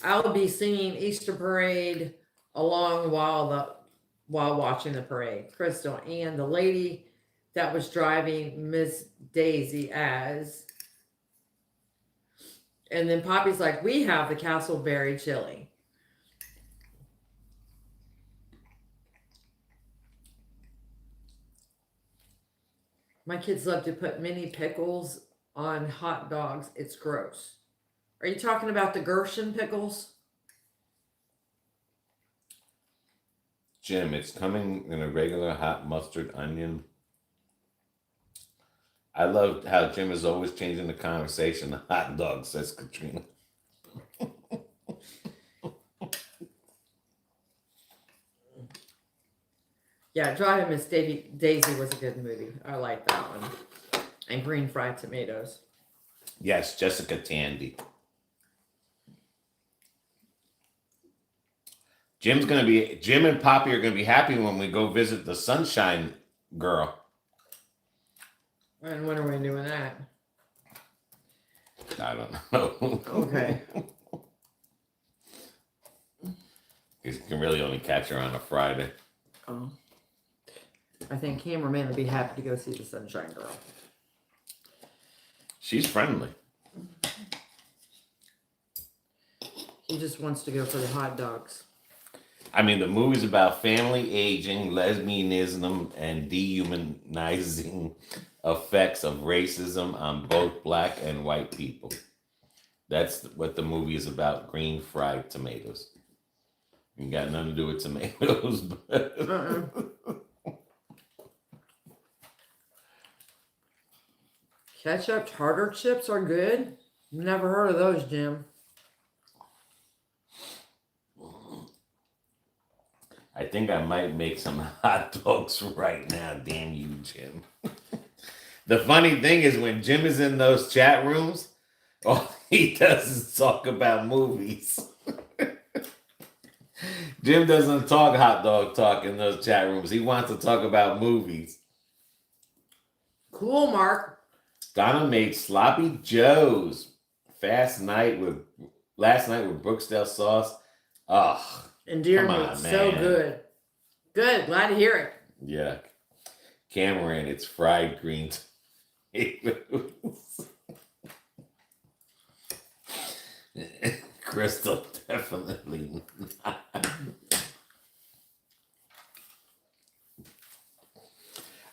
I'll be singing Easter Parade along while watching the parade. Crystal, and the lady that was driving Miss Daisy as... And then Poppy's like, we have the Castleberry chili. My kids love to put mini pickles on hot dogs. It's gross. Are you talking about the Gershon pickles? Jim, it's coming in a regular hot mustard onion. I love how Jim is always changing the conversation to hot dogs, says Katrina. Yeah, Driving Miss Daisy was a good movie. I like that one. And green fried tomatoes. Yes, Jessica Tandy. Jim and Poppy are gonna be happy when we go visit the Sunshine Girl. And when are we doing that? I don't know. Okay. You can really only catch her on a Friday. Oh. I think cameraman would be happy to go see the Sunshine Girl. She's friendly. He just wants to go for the hot dogs. I mean, the movie's about family aging, lesbianism, and dehumanizing effects of racism on both black and white people. That's what the movie is about. Green fried tomatoes. You got nothing to do with tomatoes, but Ketchup tartar chips are good. Never heard of those, Jim. I think I might make some hot dogs right now. Damn you, Jim. The funny thing is when Jim is in those chat rooms, all he does is talk about movies. Jim doesn't talk hot dog talk in those chat rooms. He wants to talk about movies. Cool, Mark. Donna made sloppy joes last night with Brooksdale sauce. Ugh. Endearment, so good. Good, glad to hear it. Yeah. Cameron, it's fried green tomatoes. Crystal, definitely not.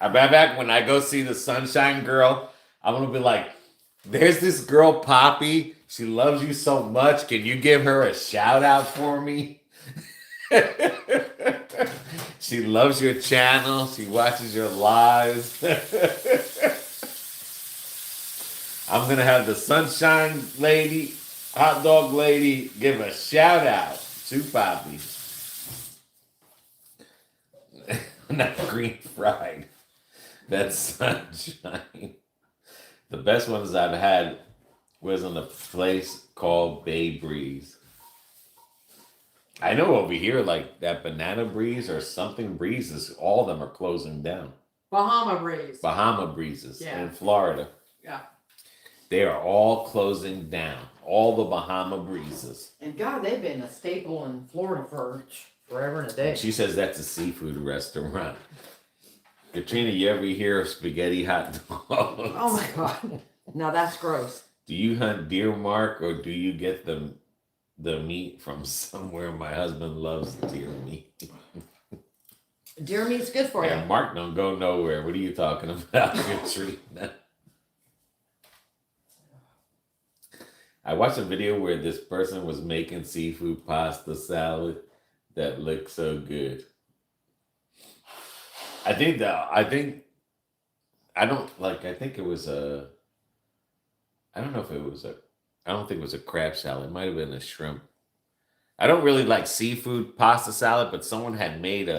I'm back when I go see the Sunshine Girl. I'm gonna be like, there's this girl, Poppy. She loves you so much. Can you give her a shout out for me? She loves your channel. She watches your lives. I'm gonna have the Sunshine Lady, hot dog lady, give a shout out to Poppy. Not green fried. That's sunshine. The best ones I've had was in a place called Bay Breeze. I know over here, like that Banana Breeze or something breezes, all of them are closing down. Bahama Breeze. Bahama Breezes Yeah. in Florida. Yeah. They are all closing down. All the Bahama Breezes. And God, they've been a staple in Florida for forever and a day. She says that's a seafood restaurant. Katrina, you ever hear of spaghetti hot dogs? Oh my God. Now that's gross. Do you hunt deer, Mark, or do you get the meat from somewhere? My husband loves deer meat. Deer meat's good for you. Yeah, Mark don't go nowhere. What are you talking about, Katrina? I watched a video where this person was making seafood pasta salad that looked so good. I think it was I don't know if it was I don't think it was a crab salad. It might have been a shrimp. I don't really like seafood pasta salad, but someone had made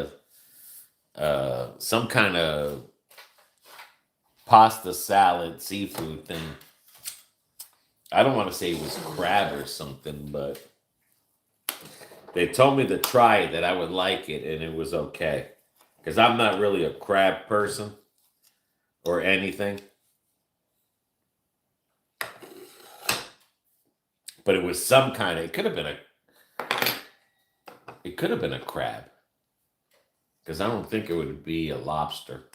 some kind of pasta salad seafood thing. I don't want to say it was crab or something, but they told me to try it, that I would like it, and it was okay. Because I'm not really a crab person or anything. But it was some kind of, it could have been a crab. Because I don't think it would be a lobster.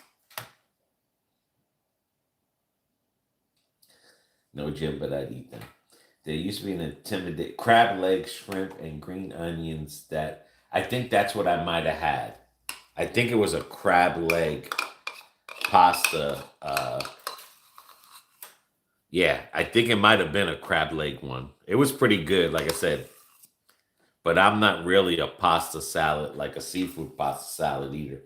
No, Jim, but I'd eat them. There used to be an intimidating crab legs, shrimp, and green onions that I think that's what I might have had. I think it was a crab leg pasta. Yeah, I think it might have been a crab leg one. It was pretty good, like I said. But I'm not really a pasta salad, like a seafood pasta salad either.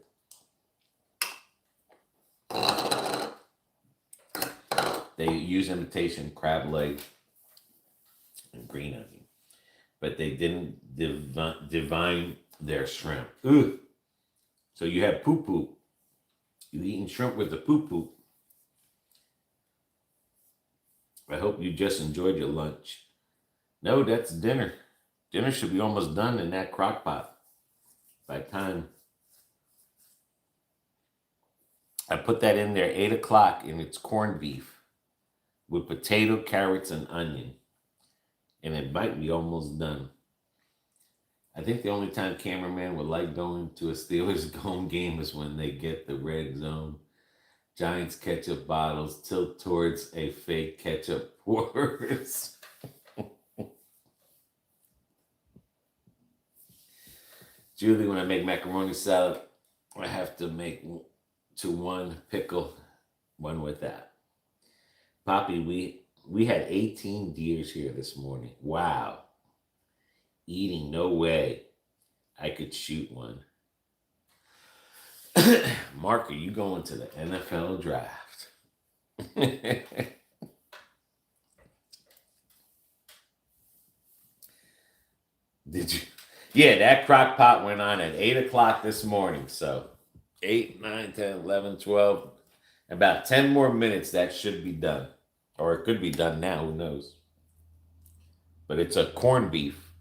They use imitation crab leg and green onion. But they didn't divine their shrimp. Ugh. So you have poo-poo. You eating shrimp with the poo-poo. I hope you just enjoyed your lunch. No, that's dinner. Dinner should be almost done in that crock-pot by time. I put that in there 8 o'clock, and it's corned beef with potato, carrots, and onion. And it might be almost done. I think the only time cameraman would like going to a Steelers home game is when they get the red zone. Giants ketchup bottles tilt towards a fake ketchup pours. Julie, when I make macaroni salad, I have to make to one pickle, one with that. Poppy, we had 18 deers here this morning. Wow. Eating, no way I could shoot one. Mark, are you going to the NFL draft? Did you? Yeah, that crock pot went on at 8 o'clock this morning. So 8, 9, 10, 11, 12. About 10 more minutes, that should be done. Or it could be done now, who knows. But it's a corned beef.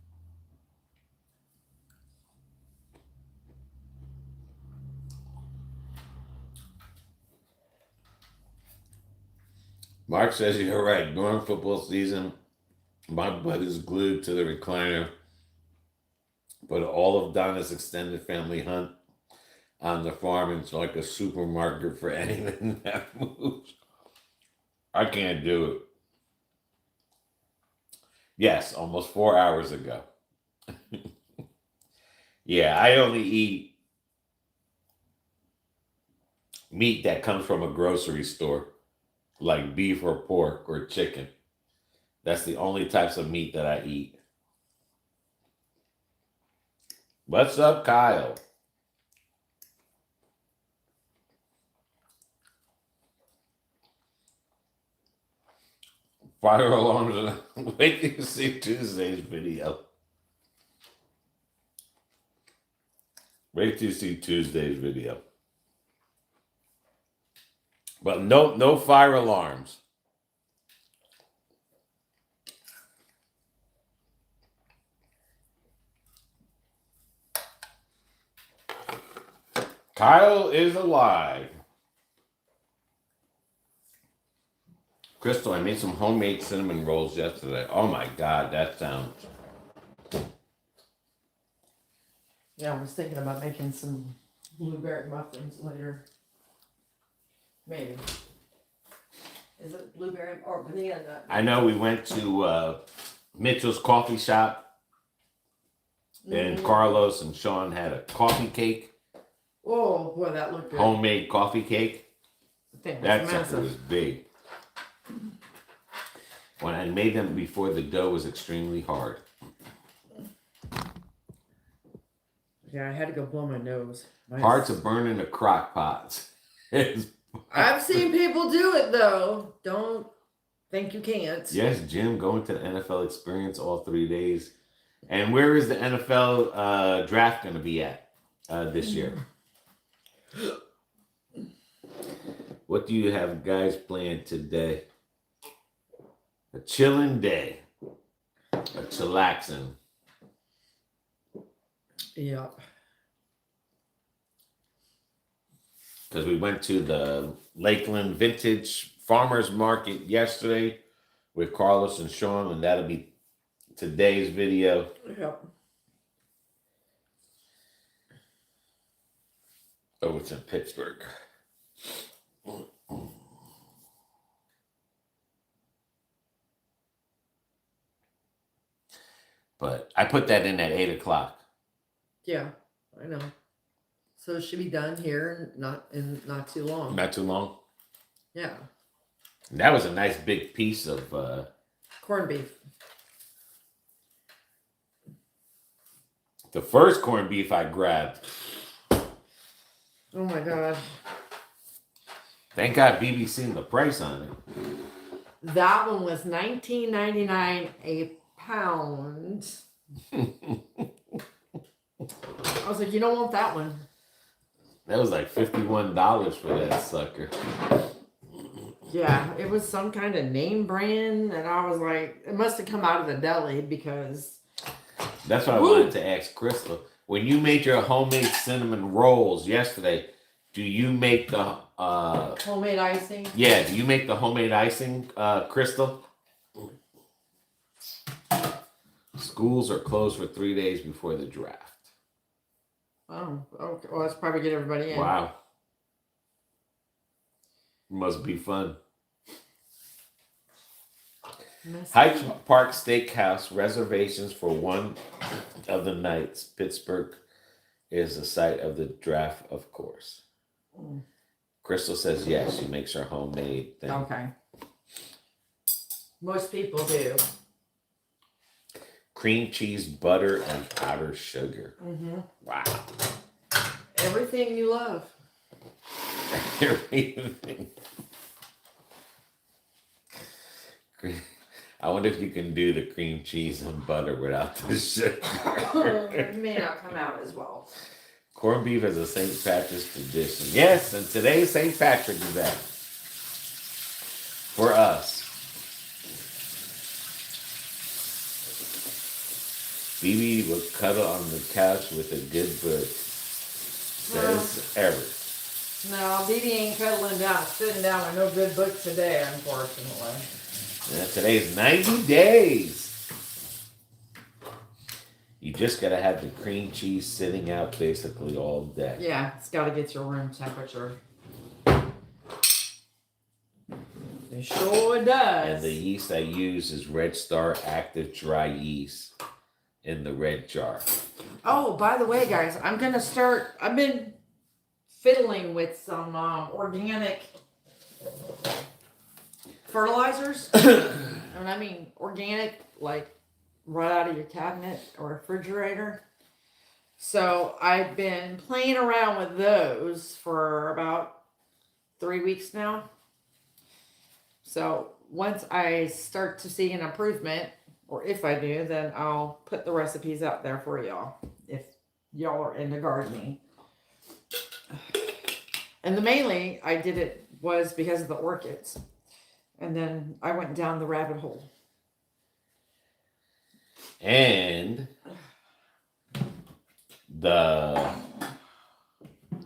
Mark says you're right. During football season, my butt is glued to the recliner. But all of Donna's extended family hunt on the farm. It's like a supermarket for anything that moves. I can't do it. Yes, almost 4 hours ago. Yeah, I only eat meat that comes from a grocery store, like beef or pork or chicken. That's the only types of meat that I eat. What's up, Kyle? Fire alarms. Wait till you see Tuesday's video. Wait till you see Tuesday's video. But no fire alarms. Kyle is alive. Crystal, I made some homemade cinnamon rolls yesterday. Oh my God, that sounds... Yeah, I was thinking about making some blueberry muffins later. Maybe. Is it blueberry or banana nut? I know we went to Mitchell's coffee shop, and Carlos and Sean had a coffee cake. Oh, boy, that looked good. Homemade coffee cake. That sucker massive. was big. When I made them before, the dough was extremely hard. Yeah, I had to go blow my nose. Hard to burn in the Crock-Pots. I've seen people do it, though. Don't think you can't. Yes, Jim, going to the NFL experience all 3 days. And where is the NFL draft going to be at this year? What do you have guys planned today? A chilling day. A chillaxing. Yeah. Because we went to the Lakeland Vintage Farmers Market yesterday with Carlos and Sean, and that'll be today's video. Yep. Oh, it's in Pittsburgh. But I put that in at 8 o'clock. Yeah, I know. So it should be done here in not too long. Not too long. Yeah. And that was a nice big piece of corned beef. The first corned beef I grabbed. Oh my God. Thank God BB seen the price on it. That one was $19.99 a pound. I was like, you don't want that one. That was like $51 for that sucker. Yeah, it was some kind of name brand, and I was like, it must have come out of the deli because... That's what I wanted to ask Crystal. When you made your homemade cinnamon rolls yesterday, do you make the... homemade icing? Yeah, do you make the homemade icing, Crystal? Schools are closed for 3 days before the draft. Oh, okay. Well, let's probably get everybody in. Wow. Must be fun. Hyde Park Steakhouse reservations for one of the nights. Pittsburgh is the site of the draft, of course. Crystal says yes. She makes her homemade thing. Okay. Most people do. Cream cheese, butter, and powdered sugar. Mm-hmm. Wow. Everything you love. Everything. I wonder if you can do the cream cheese and butter without the sugar. It may not come out as well. Corned beef is a St. Patrick's tradition. Yes, and today's St. Patrick's Day. For us. BB will cuddle on the couch with a good book. Says Eric. No, BB ain't cuddling down, sitting down with no good book today, unfortunately. Yeah, today's 90 days. You just gotta have the cream cheese sitting out basically all day. Yeah, it's got to get your room temperature. It sure does. And the yeast I use is Red Star Active Dry Yeast in the red jar. Oh, by the way, guys, I've been fiddling with some organic fertilizers. And I mean organic, like right out of your cabinet or refrigerator. So I've been playing around with those for about 3 weeks now. So once I start to see an improvement, or if I do, then I'll put the recipes out there for y'all if y'all are into gardening. And mainly, I did it was because of the orchids. And then I went down the rabbit hole. And the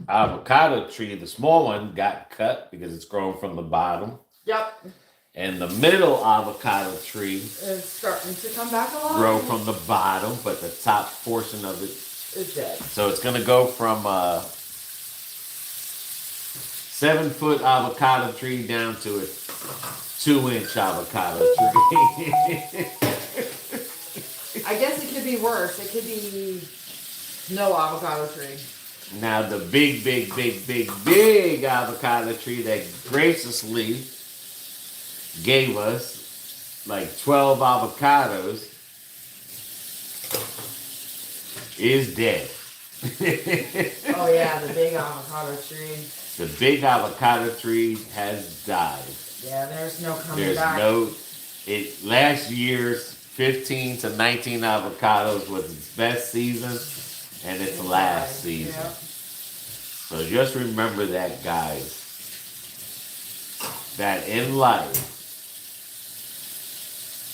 avocado tree, the small one, got cut because it's growing from the bottom. Yep. And the middle avocado tree It's starting to come back along. grow from the bottom, but the top portion of it is dead. So it's going to go from a 7-foot avocado tree down to a 2-inch avocado tree. I guess it could be worse. It could be no avocado tree. Now the big avocado tree that graciously gave us like 12 avocados is dead. Oh yeah, the big avocado tree. The big avocado tree has died. Yeah, there's no coming back. Last year's 15 to 19 avocados was its best season, and its last season. Yep. So just remember that, guys. That in life,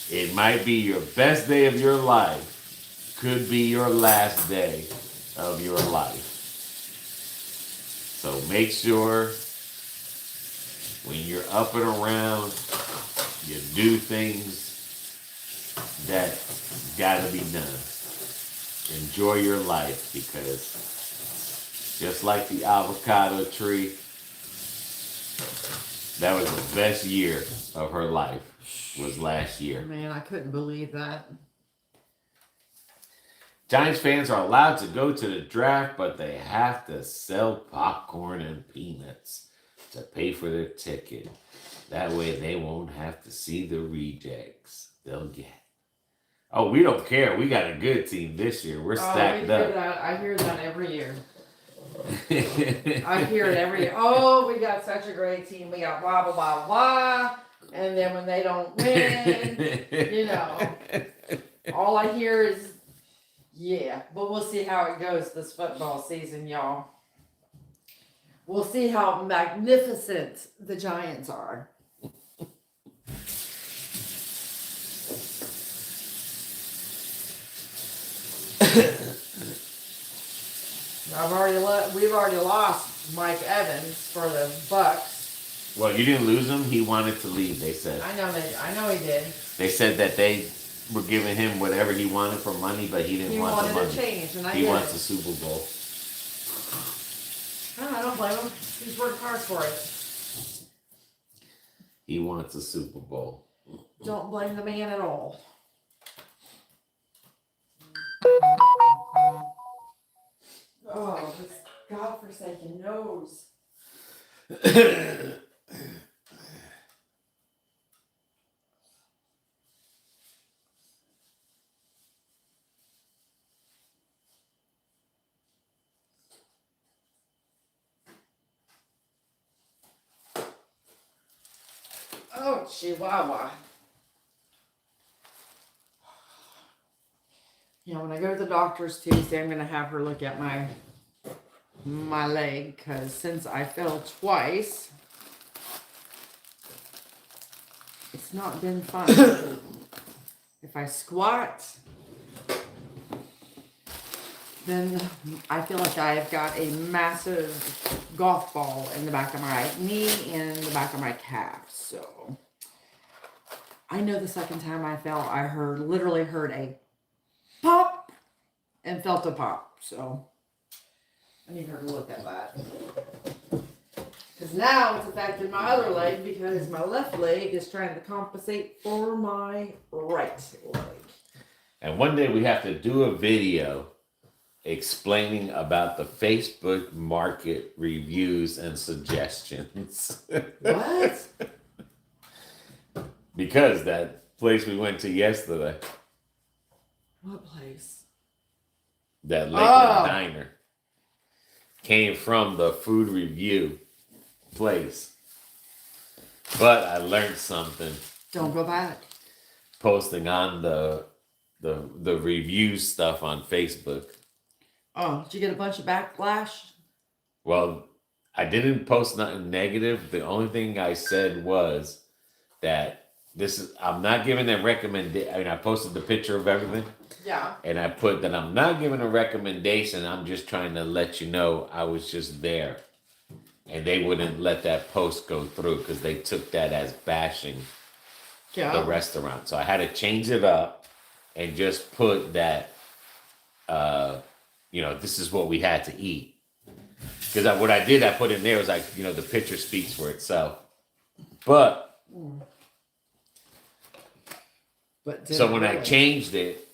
it might be your best day of your life, could be your last day of your life. So make sure when you're up and around, you do things that gotta be done. Enjoy your life, because just like the avocado tree, that was the best year of her life, was last year. Man, I couldn't believe that. Giants fans are allowed to go to the draft, but they have to sell popcorn and peanuts to pay for their ticket. That way they won't have to see the rejects they'll get. Oh, we don't care. We got a good team this year. We're stacked up. I hear that every year. I hear it every year. Oh, we got such a great team. We got blah, blah, blah, blah. And then when they don't win, you know, all I hear is, yeah. But we'll see how it goes this football season, y'all. We'll see how magnificent the Giants are. We've already lost Mike Evans for the Bucks. Well, you didn't lose him. He wanted to leave, they said. I know he did. They said that they were giving him whatever he wanted for money, but he didn't want the money. He wanted a change, and he wants a Super Bowl. I don't blame him. He's worked hard for it. He wants a Super Bowl. Don't blame the man at all. Oh, this godforsaken nose. Oh, Chihuahua. Yeah, when I go to the doctor's Tuesday, I'm going to have her look at my leg, because since I fell twice, it's not been fun. If I squat, then I feel like I've got a massive golf ball in the back of my knee and in the back of my calf. So I know the second time I fell, I literally heard a pop and felt a pop. So I need her to look at that. Because now it's affecting my other leg, because my left leg is trying to compensate for my right leg. And one day we have to do a video explaining about the Facebook market reviews and suggestions. What? Because that place we went to yesterday, What place? that Lakeland Diner, came from the food review place. But I learned something. Don't go back. Posting on the review stuff on Facebook. Oh, did you get a bunch of backlash? Well, I didn't post nothing negative. The only thing I said was that I'm not giving a recommendation. I mean, I posted the picture of everything. Yeah. And I put that I'm not giving a recommendation. I'm just trying to let you know I was just there. And they wouldn't let that post go through because they took that as bashing the restaurant. So I had to change it up and just put that, this is what we had to eat. Because what I did, I put in there was like, the picture speaks for itself. But so when I changed it,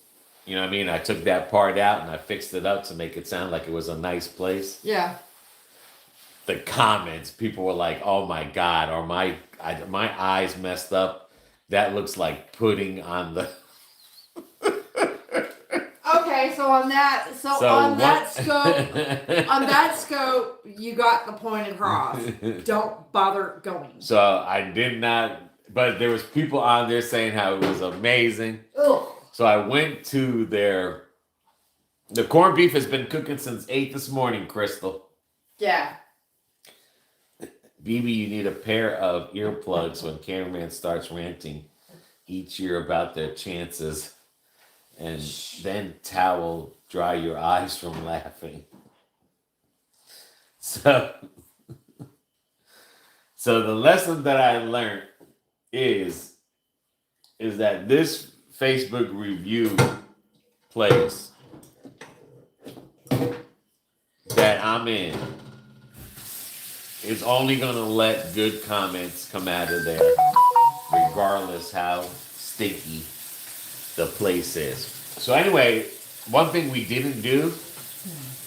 you know what I mean? I took that part out and I fixed it up to make it sound like it was a nice place. Yeah. The comments, people were like, "Oh my God," or my eyes messed up. That looks like pudding on the. Okay, so on that scope, you got the point across. Don't bother going. So I did not, but there was people on there saying how it was amazing. Ugh. So I went to the corned beef has been cooking since 8 this morning, Crystal. Yeah. BB, you need a pair of earplugs when cameraman starts ranting each year about their chances. And then towel, dry your eyes from laughing. So the lesson that I learned is that this Facebook review place that I'm in is only going to let good comments come out of there, regardless how stinky the place is. So anyway, one thing we didn't do,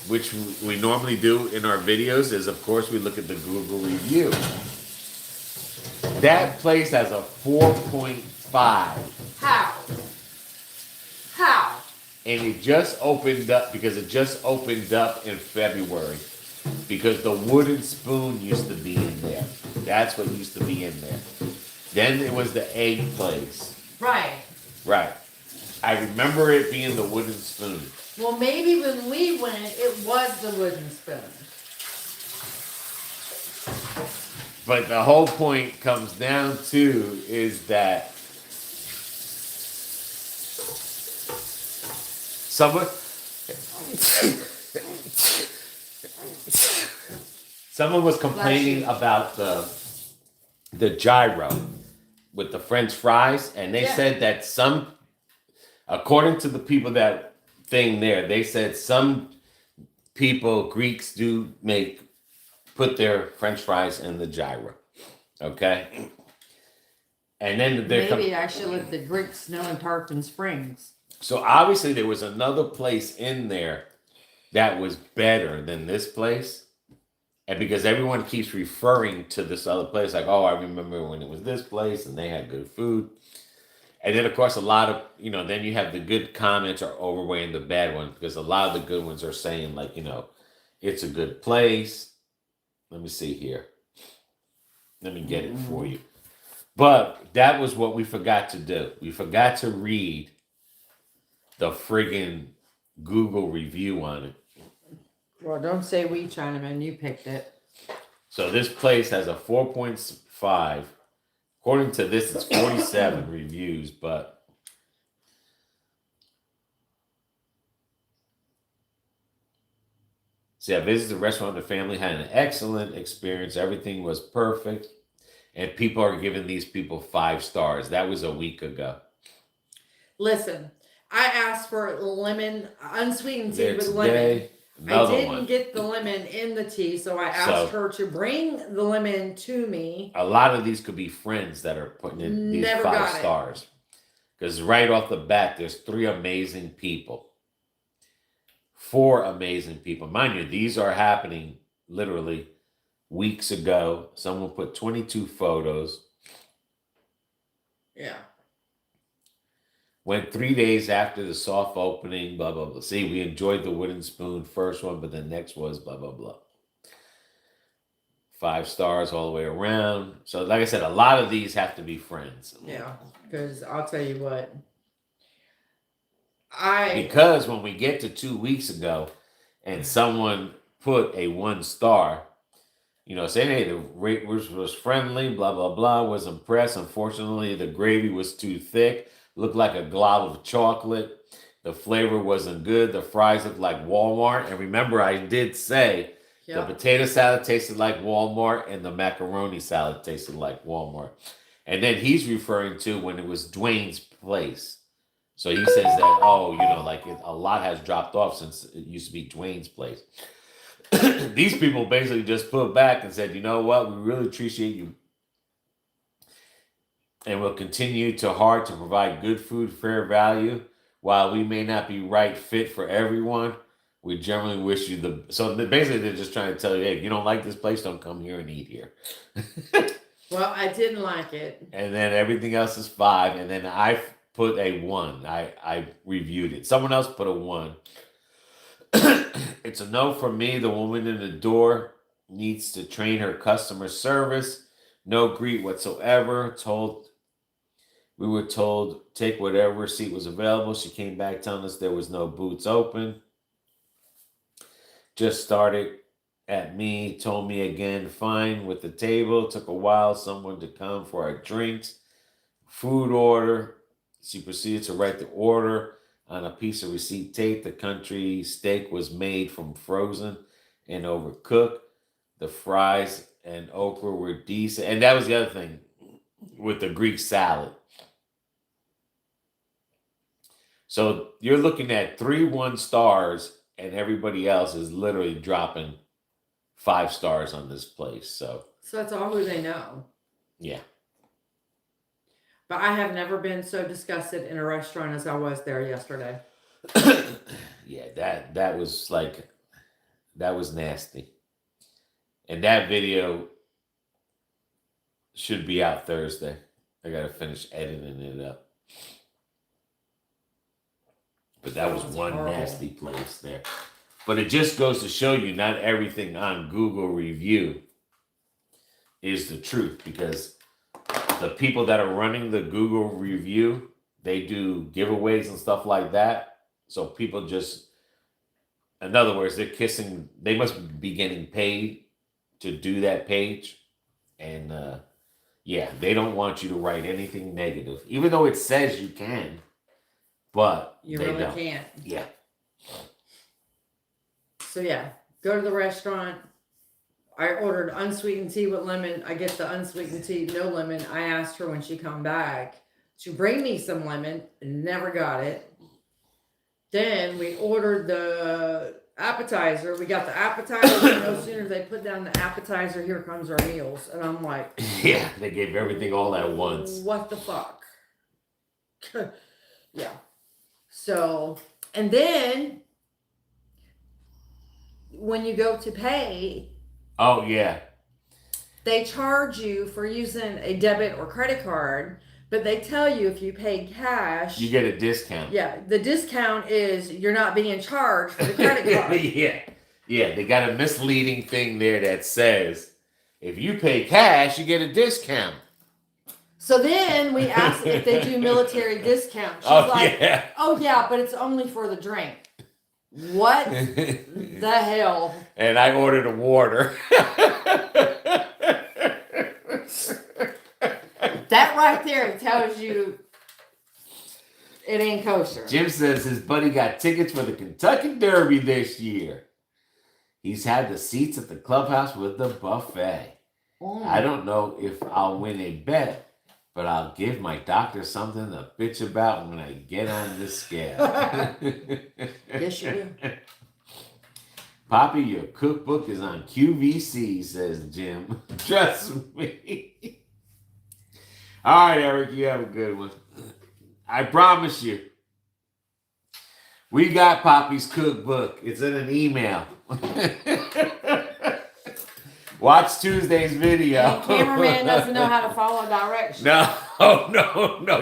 which we normally do in our videos, is of course we look at the Google review. That place has a 4.5. How? And it just opened up because it just opened up in February. Because the wooden spoon used to be in there. That's what used to be in there. Then it was the egg place. Right. Right. I remember it being the wooden spoon. Well, maybe when we went, it was the wooden spoon. But the whole point comes down to is that someone was complaining about the gyro with the French fries, and they said that according to the people that thing there, they said some people, Greeks, do put their French fries in the gyro. Okay? And then maybe I should let the Greeks know in Tarpon Springs. So obviously there was another place in there that was better than this place. And because everyone keeps referring to this other place, like, oh, I remember when it was this place and they had good food. And then, of course, a lot of, then you have the good comments are overweighing the bad ones because a lot of the good ones are saying, like, it's a good place. Let me see here. Let me get it for you. But that was what we forgot to do. We forgot to read the friggin' Google review on it. Well, don't say we, Chinaman. You picked it. So this place has a 4.5. According to this, it's 47 reviews, but see, I visited the restaurant. The family had an excellent experience. Everything was perfect. And people are giving these people 5 stars. That was a week ago. Listen, I asked for lemon, unsweetened tea with lemon. I didn't get the lemon in the tea, so I asked her to bring the lemon to me. A lot of these could be friends that are putting in these 5 stars. Because right off the bat, there's 3 amazing people. 4 amazing people. Mind you, these are happening literally weeks ago. Someone put 22 photos. Yeah. Went 3 days after the soft opening, blah, blah, blah. See, we enjoyed the wooden spoon first one, but the next was blah, blah, blah. 5 stars all the way around. So like I said, a lot of these have to be friends. Yeah, because I'll tell you what. Because when we get to 2 weeks ago and someone put a 1 star, saying, hey, the rate was friendly, blah, blah, blah, was impressed. Unfortunately, the gravy was too thick, looked like a glob of chocolate. The flavor wasn't good. The fries looked like Walmart. And remember, I did say the potato salad tasted like Walmart and the macaroni salad tasted like Walmart. And then he's referring to when it was Dwayne's place. So he says that, a lot has dropped off since it used to be Dwayne's place. These people basically just put back and said, you know what, we really appreciate you. And we'll continue to provide good food, fair value. While we may not be right fit for everyone, we generally wish you so basically they're just trying to tell you, hey, if you don't like this place, don't come here and eat here. Well, I didn't like it. And then everything else is 5. And then I put a 1. I reviewed it. Someone else put a 1. It's a no from me. The woman in the door needs to train her customer service. No greet whatsoever. We were told take whatever seat was available. She came back telling us there was no booths open. Just started at me, told me again, fine with the table. Took a while, someone to come for our drinks. Food order. She proceeded to write the order on a piece of receipt tape. The country steak was made from frozen and overcooked. The fries and okra were decent. And that was the other thing with the Greek salad. So you're looking at 3 1 stars, and everybody else is literally dropping 5 stars on this place. So that's all who they know. Yeah. But I have never been so disgusted in a restaurant as I was there yesterday. Yeah, that was nasty. And that video should be out Thursday. I got to finish editing it up. But that was one horrible. Nasty place there. But it just goes to show you not everything on Google review is the truth, because the people that are running the Google review, they do giveaways and stuff like that. So people just, in other words, they must be getting paid to do that page. And they don't want you to write anything negative, even though it says you can. But you really don't. Can't. Yeah. So go to the restaurant. I ordered unsweetened tea with lemon. I get the unsweetened tea, no lemon. I asked her when she come back to bring me some lemon. Never got it. Then we ordered the appetizer. We got the appetizer. And no sooner they put down the appetizer, here comes our meals. And I'm like, yeah, they gave everything all at once. What the fuck? Yeah. So, and then when you go to pay, oh yeah, they charge you for using a debit or credit card, but they tell you if you pay cash, you get a discount. Yeah, the discount is you're not being charged for the credit card. Yeah, they got a misleading thing there that says if you pay cash, you get a discount. So then we asked if they do military discounts. She's oh yeah, but it's only for the drink. What the hell? And I ordered a water. That right there tells you it ain't kosher. Jim says his buddy got tickets for the Kentucky Derby this year. He's had the seats at the clubhouse with the buffet. I don't know if I'll win a bet, but I'll give my doctor something to bitch about when I get on this scale. Yes, you do. Poppy, your cookbook is on QVC, says Jim. Trust me. All right, Eric, you have a good one. I promise you. We got Poppy's cookbook. It's in an email. Watch Tuesday's video. The cameraman doesn't know how to follow directions. No.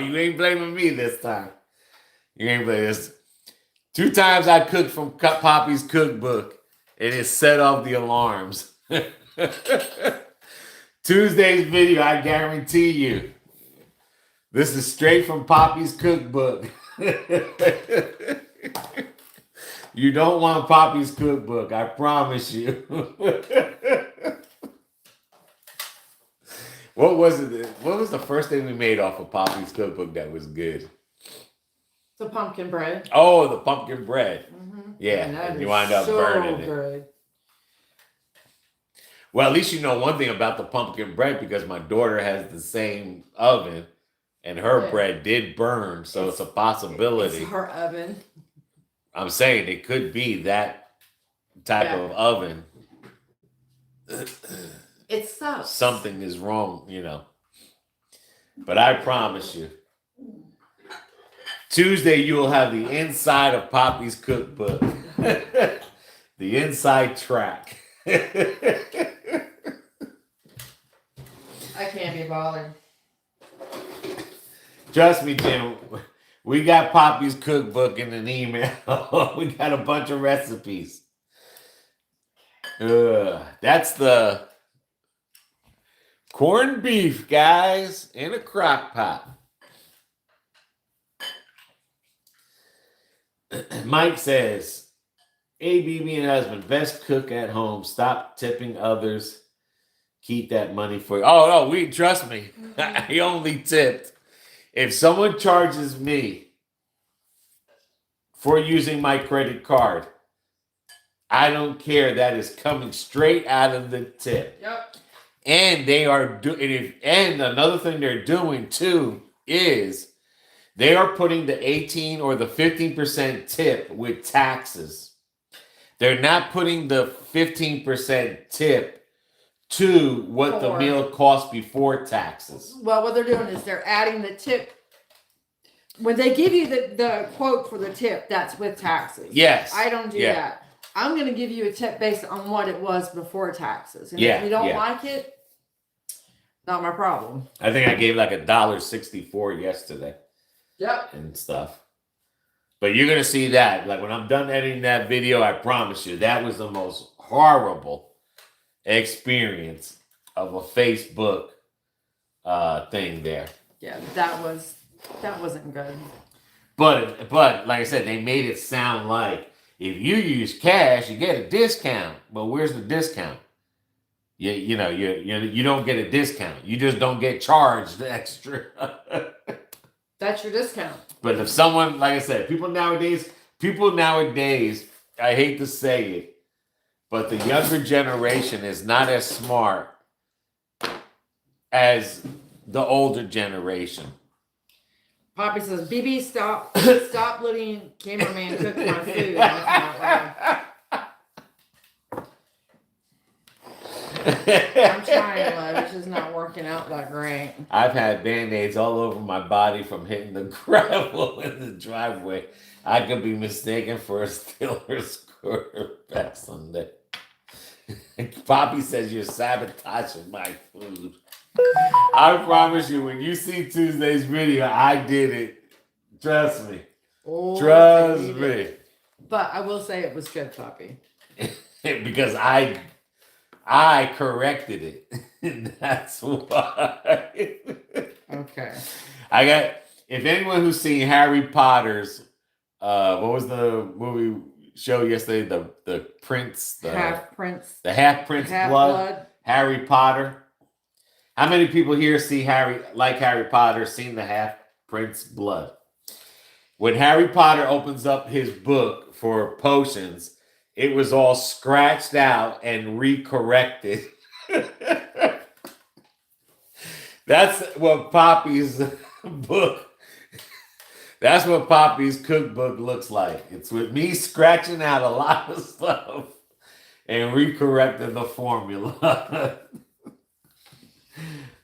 You ain't blaming me this time. You ain't blaming this. 2 times I cooked from Poppy's cookbook, and it set off the alarms. Tuesday's video, I guarantee you. This is straight from Poppy's cookbook. You don't want Poppy's cookbook, I promise you. What was it? What was the first thing we made off of Poppy's cookbook that was good? The pumpkin bread. Oh, the pumpkin bread. Mm-hmm. Yeah, And you wind up burning it. Good. Well, at least you know one thing about the pumpkin bread because my daughter has the same oven, and her bread did burn, so it's a possibility. It's her oven. I'm saying it could be that type of oven. It sucks. Something is wrong, But I promise you, Tuesday you will have the inside of Poppy's cookbook, the inside track. I can't be bothered. Trust me, Jim. We got Poppy's cookbook in an email. We got a bunch of recipes. That's the corned beef, guys, in a crock pot. Mike says, ABB and husband, best cook at home. Stop tipping others. Keep that money for you. Oh, no, trust me. I only tipped. If someone charges me for using my credit card, I don't care. That is coming straight out of the tip. Yep. And they are doing. And another thing they're doing too is they are putting the 18 or the 15% tip with taxes. They're not putting the 15% tip to what the meal costs before taxes. Well, what they're doing is they're adding the tip. When they give you the quote for the tip, that's with taxes. Yes. I don't do that. I'm going to give you a tip based on what it was before taxes. And if you don't like it, not my problem. I think I gave like $1.64 yesterday. Yep. And stuff. But you're going to see that. Like when I'm done editing that video, I promise you, that was the most horrible experience of a Facebook thing there. Yeah, that wasn't good. But like I said, they made it sound like if you use cash, you get a discount. But where's the discount? You don't get a discount. You just don't get charged extra. That's your discount. But if someone, like I said, people nowadays, I hate to say it, but the younger generation is not as smart as the older generation. Poppy says, BB, stop letting cameraman cook my food. I'm trying, love. It's just not working out that great. I've had Band-Aids all over my body from hitting the gravel in the driveway. I could be mistaken for a Steelers quarterback someday. Poppy says you're sabotaging my food. I promise you, when you see Tuesday's video, I did it. Trust me. Trust me. But I will say it was good, Poppy. Because I corrected it. That's why. Okay. If anyone who's seen Harry Potter's, what was the movie show yesterday? The Prince, the Half-Prince Blood, Harry Potter. How many people here see Harry Potter, seen the Half-Prince Blood? When Harry Potter opens up his book for potions, it was all scratched out and recorrected. That's what Poppy's book, that's what Poppy's cookbook looks like. It's with me scratching out a lot of stuff and recorrecting the formula.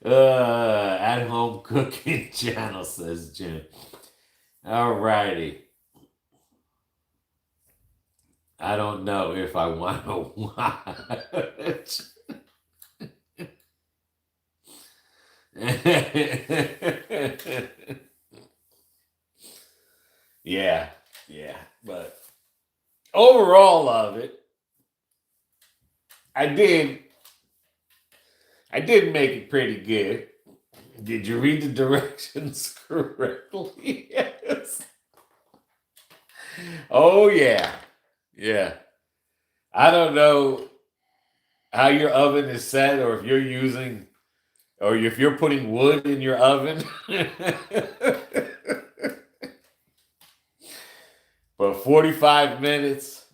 At home cooking channel, says Jim. All righty. I don't know if I want to watch. Yeah, but overall of it, I did make it pretty good. Did you read the directions correctly? Yes. Oh, yeah. Yeah. I don't know how your oven is set or if you're using Or if you're putting wood in your oven for 45 minutes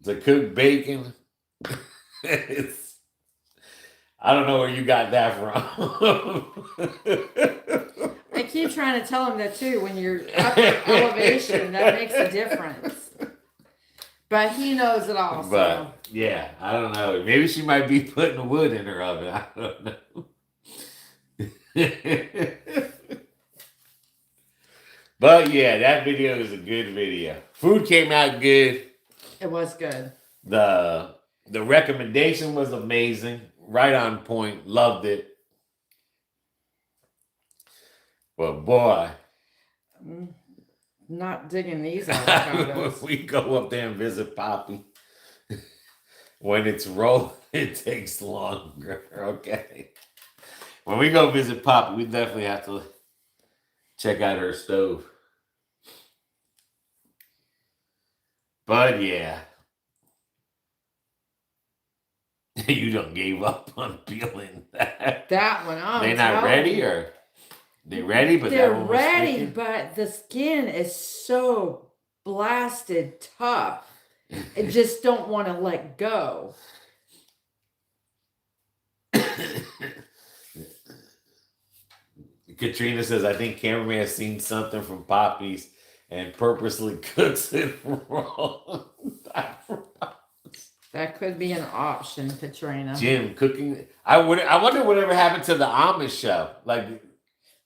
to cook bacon, it's, I don't know where you got that from. I keep trying to tell him that too. When you're upper elevation, that makes a difference. But he knows it all. But yeah, I don't know. Maybe she might be putting wood in her oven. I don't know. But yeah, that video is a good video. Food came out good. It was good. The recommendation was amazing. Right on point. Loved it. But boy, not digging these avocados. we go up there and visit Poppy. When it's rolling, it takes longer. Okay. When we go visit Poppy, we definitely have to check out her stove. But yeah. You done gave up on peeling that. That one, They not ready, or they ready? But they're that one was ready, sticking? but the skin is so blasted tough. I just don't want to let go. Katrina says, I think cameraman has seen something from Poppy's and purposely cooks it wrong. That could be an option, Katrina. Jim cooking. I wonder whatever happened to the Amish show. Like,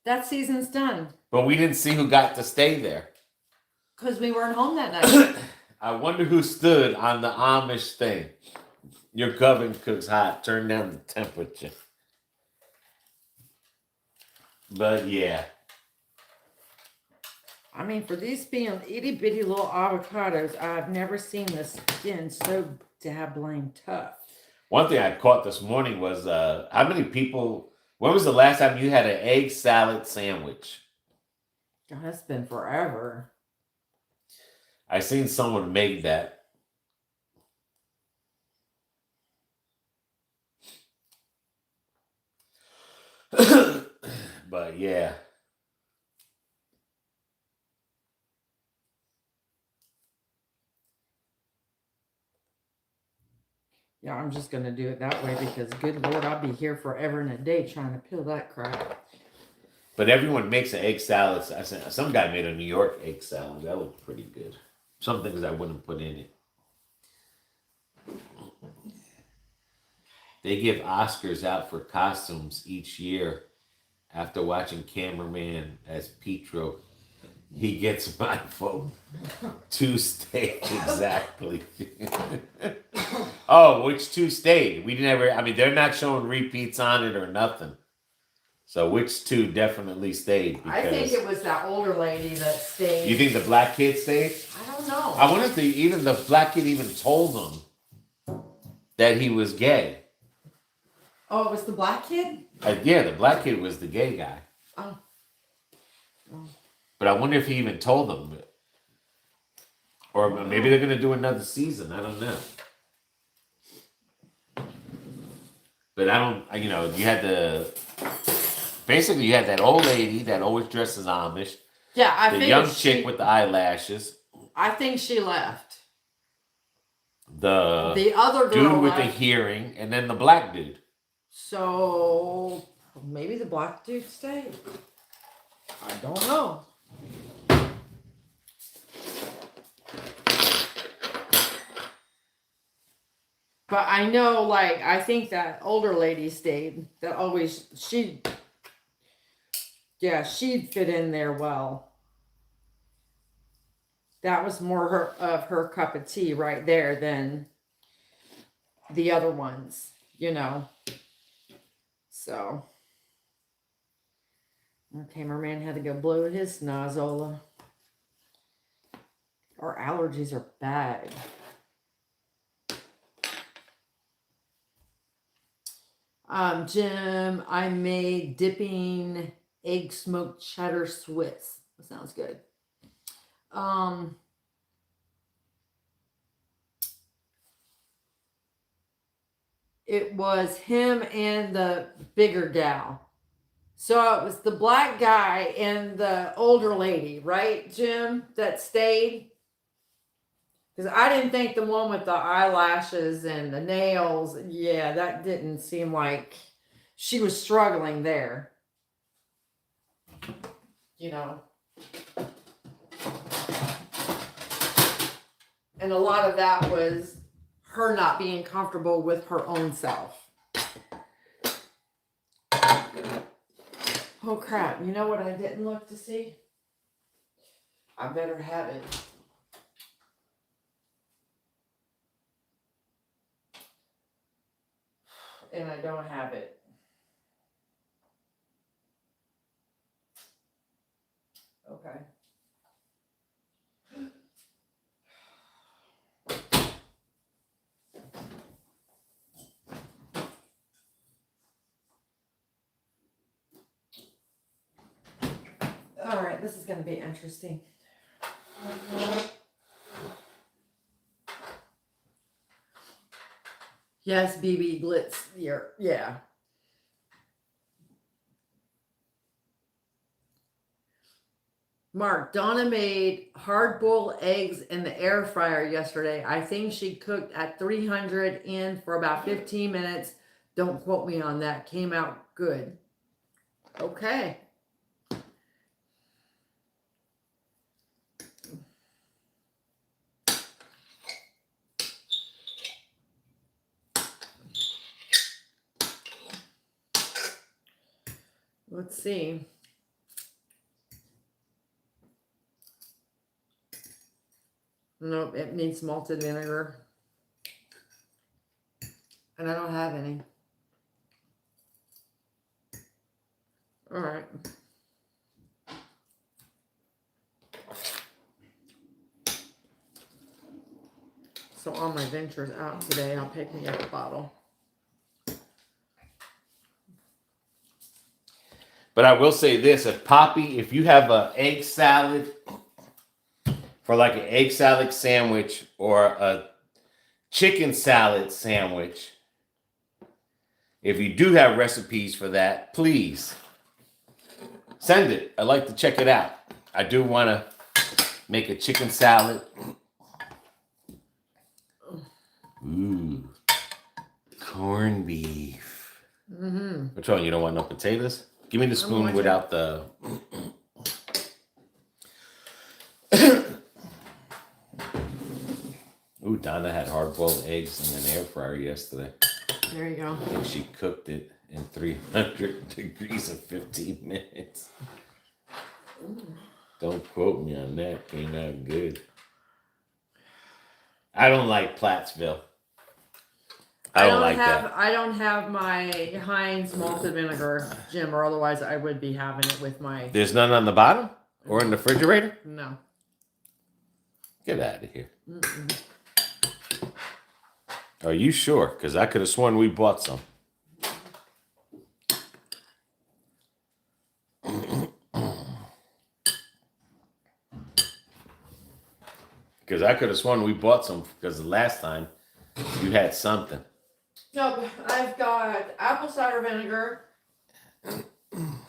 that season's done. but we didn't see who got to stay there. Because we weren't home that night. I wonder who stood on the Amish thing. Your oven cooks hot. Turn down the temperature. But yeah. I mean, for these being itty bitty little avocados, I've never seen the skin so dabbling tough. One thing I caught this morning was how many people. When was the last time you had an egg salad sandwich? God, that's been forever. I seen someone make that. But yeah. Yeah, I'm just going to do it that way because, good Lord, I'll be here forever and a day trying to peel that crap. But everyone makes an egg salad. Some guy made a New York egg salad. That looked pretty good. Some things I wouldn't put in it. They give Oscars out for costumes each year. After watching Cameraman as Petro, he gets my vote. 2 stayed exactly. Oh, which 2 stayed? We never. I mean, they're not showing repeats on it or nothing. So which 2 definitely stayed? I think it was that older lady that stayed. You think the black kid stayed? I don't know. I wonder if the black kid even told him that he was gay. Oh, it was the black kid? Yeah, the black kid was the gay guy. Oh. But I wonder if he even told them. Or maybe they're going to do another season. I don't know. But I don't, you had basically you had that old lady that always dresses Amish. Yeah, I think the young chick with the eyelashes. I think she left. The other girl dude with left. the hearing, and then the black dude. So maybe the black dude stayed. I don't know. But I know, I think that older lady stayed. That always, she'd fit in there well. That was more of her cup of tea right there than the other ones, So, our cameraman had to go blow his nozola. Our allergies are bad. Jim, I made dipping egg smoked cheddar Swiss. That sounds good. it was him and the bigger gal. So it was the black guy and the older lady, right, Jim, that stayed? Because I didn't think the one with the eyelashes and the nails, yeah, that didn't seem like she was struggling there. You know. And a lot of that was her not being comfortable with her own self. Oh crap, you know what I didn't look to see? I better have it. And I don't have it. Okay. All right, this is going to be interesting. Yes, BB Glitz. Yeah. Mark, Donna made hard-boiled eggs in the air fryer yesterday. I think she cooked at 300 in for about 15 minutes. Don't quote me on that. Came out good. Okay. Let's see. Nope, it needs malted vinegar. And I don't have any. All right. So on my ventures out today, I'll pick me up a bottle. But I will say this, if you have an egg salad, for like an egg salad sandwich or a chicken salad sandwich, if you do have recipes for that, please send it. I'd like to check it out. I do want to make a chicken salad. Ooh, corned beef. Mm-hmm. Which one? You don't want no potatoes? Give me the spoon without the... Ooh, Donna had hard-boiled eggs in an air fryer yesterday. There you go. And she cooked it in 300 degrees in 15 minutes. Don't quote me on that. Came out good. I don't like Plattsville. I don't like that. I don't have my Heinz malted vinegar, Jim, or otherwise I would be having it with my... There's none on the bottom? Or in the refrigerator? No. Get out of here. Mm-mm. Are you sure? Because I could have sworn we bought some. Because I could have sworn we bought some because the last time you had something. Nope, I've got apple cider vinegar,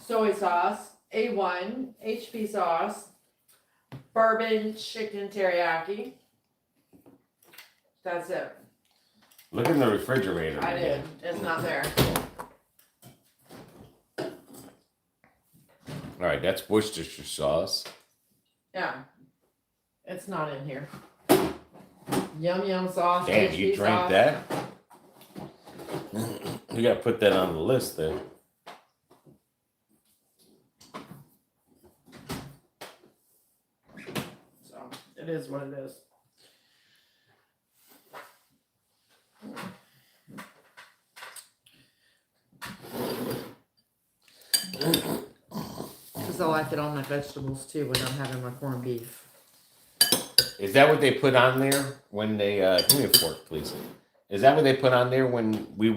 soy sauce, A1, HP sauce, bourbon chicken teriyaki. That's it. Look in the refrigerator. I did. It's not there. All right, that's Worcestershire sauce. Yeah. It's not in here. Yum sauce. Damn, HP you drank sauce. that? You got to put that on the list there. So, it is what it is. Because I like it on my vegetables too when I'm having my corned beef. Is that what they put on there when they, give me a fork, please. Is that what they put on there when we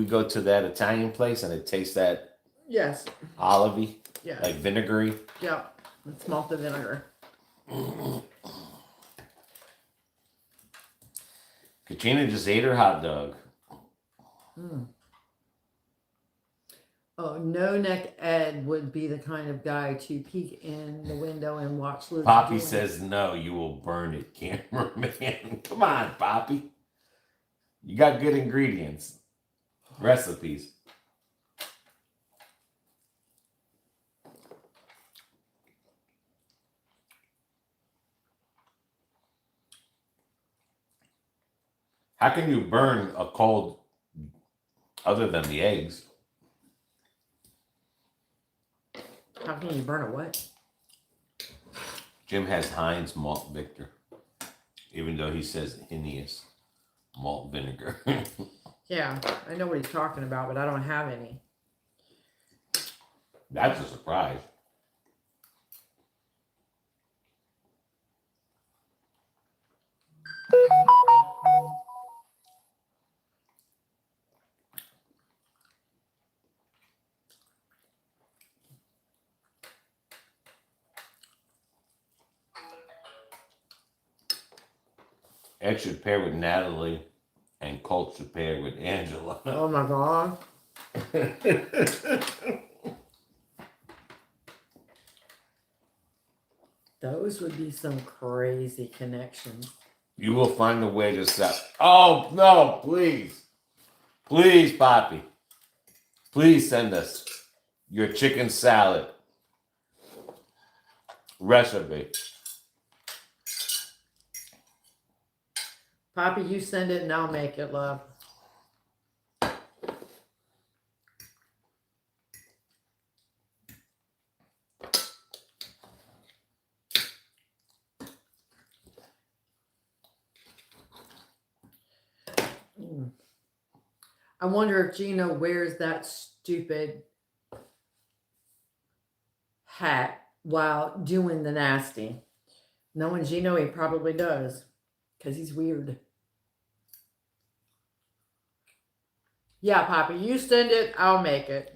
go to that Italian place and it tastes that Yes. olivey? Yeah. Like vinegary? Yep. It's malted vinegar. Katrina just ate her hot dog. Oh, no neck Ed would be the kind of guy to peek in the window and watch Liz. Poppy says no, you will burn it, cameraman. Come on, Poppy. You got good ingredients, recipes. How can you burn a cold other than the eggs? How can you burn a what? Jim has Heinz malt Victor, even though he says Hinius malt vinegar. Yeah, I know what he's talking about, but I don't have any. That's a surprise. Ed should pair with Natalie, and Colt should pair with Angela. Oh my God. Those would be some crazy connections. You will find a way to sell. Oh, no, please. Please, Poppy. Please send us your chicken salad recipe. Poppy, you send it and I'll make it, love. I wonder if Gino wears that stupid hat while doing the nasty. Knowing Gino, he probably does. Because he's weird. Yeah, Poppy, you send it, I'll make it.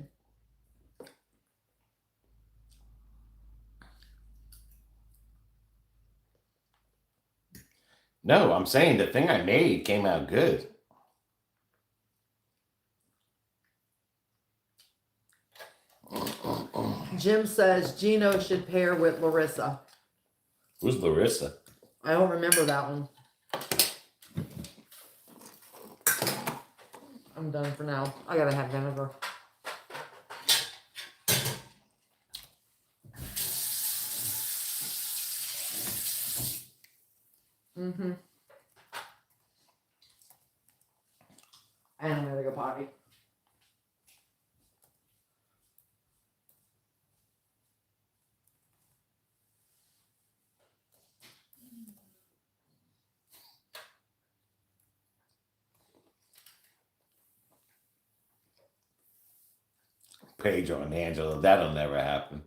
No, I'm saying the thing I made came out good. Jim says Gino should pair with Larissa. Who's Larissa? I don't remember that one. I'm done for now. I gotta have vinegar. And I'm gonna go potty. Paige on Angela. That'll never happen.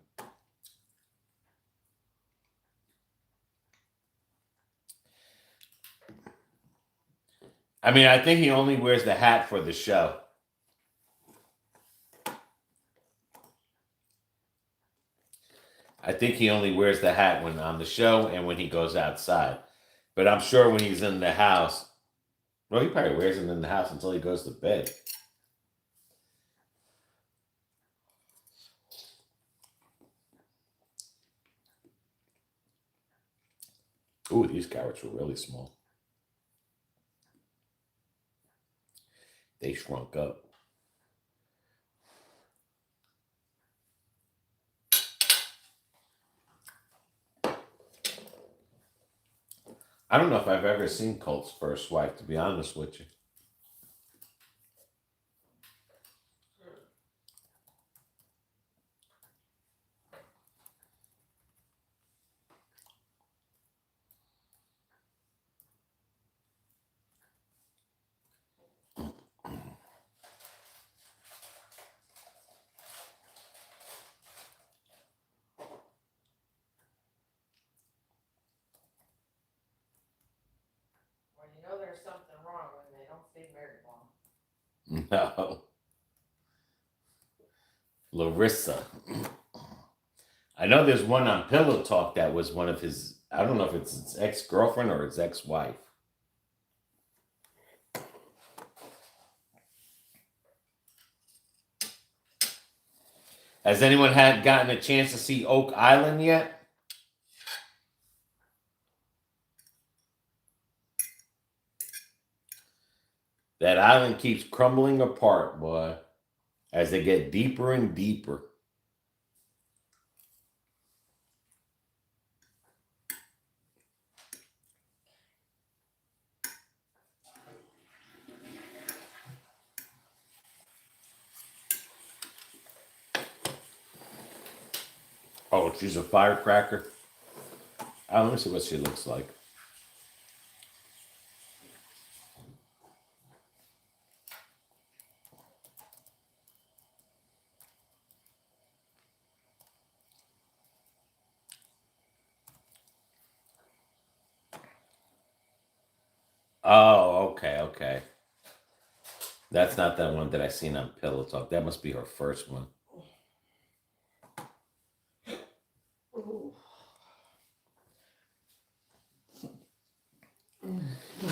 I mean, I think he only wears the hat for the show. I think he only wears the hat when on the show and when he goes outside. But I'm sure when he's in the house, well, he probably wears it in the house until he goes to bed. Ooh, these carrots were really small. They shrunk up. I don't know if I've ever seen Colt's First Wife, to be honest with you. Well, you know there's something wrong when they don't stay married long. No. Larissa. I know there's one on Pillow Talk that was one of his, I don't know if it's his ex-girlfriend or his ex-wife. Has anyone had gotten a chance to see Oak Island yet? That island keeps crumbling apart, boy, as they get deeper and deeper. Oh, she's a firecracker. Let me see what she looks like. Oh, okay. That's not that one that I seen on Pillow Talk. That must be her first one.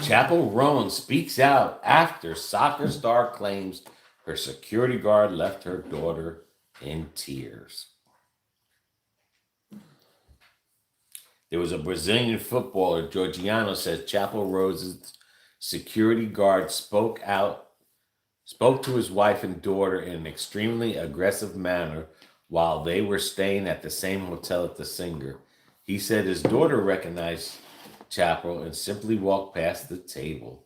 Chapel Roan speaks out after soccer star claims her security guard left her daughter in tears. There was a Brazilian footballer, Georgiano, says Chapel Rose's security guard spoke to his wife and daughter in an extremely aggressive manner while they were staying at the same hotel as the singer. He said his daughter recognized Chapel and simply walked past the table.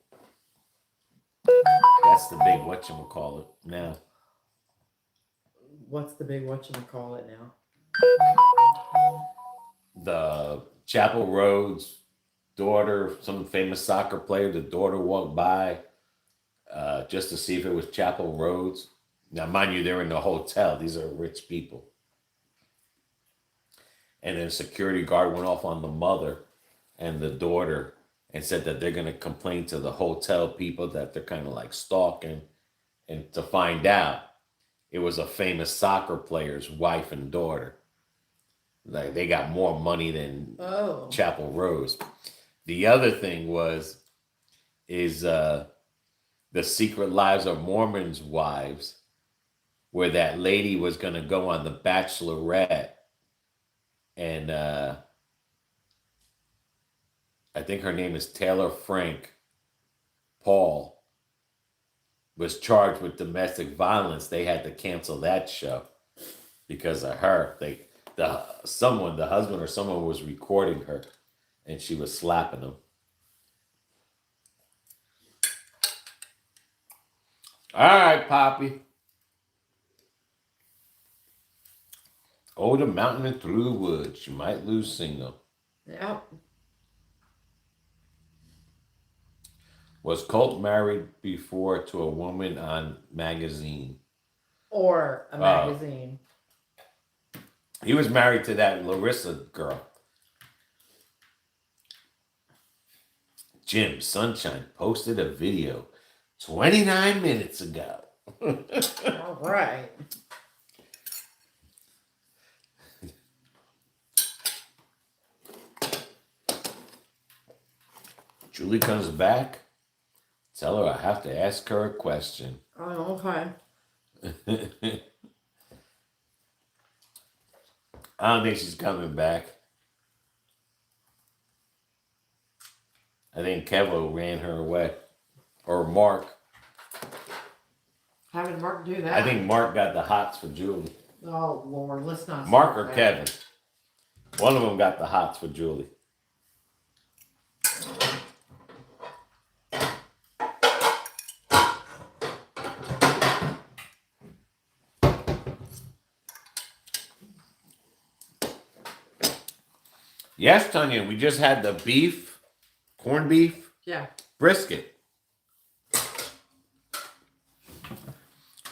That's the big whatchamacallit now. What's the big whatchamacallit now? The Chapel Rose's daughter, some famous soccer player, the daughter walked by just to see if it was Chapel Rose. Now, mind you, they're in the hotel. These are rich people. And then a security guard went off on the mother and the daughter and said that they're going to complain to the hotel people that they're kind of like stalking. And to find out, it was a famous soccer player's wife and daughter. Like, they got more money than Chapel Rose. The other thing is The Secret Lives of Mormons' Wives, where that lady was going to go on The Bachelorette. And I think her name is Taylor Frank Paul, was charged with domestic violence. They had to cancel that show because of her. The husband or someone was recording her and she was slapping him. All right, Poppy. Over the mountain and through the woods. You might lose signal. Yep. Was Colt married before to a woman on magazine? Or a magazine. He was married to that Larissa girl. Jim Sunshine posted a video 29 minutes ago. All right. Julie comes back. Tell her I have to ask her a question. Oh, okay. I don't think she's coming back. I think Kevo ran her away. Or Mark. How did Mark do that? I think Mark got the hots for Julie. Oh, Lord, let's not. Mark or Kevin. One of them got the hots for Julie. Yes, Tanya, we just had the beef, corned beef, brisket.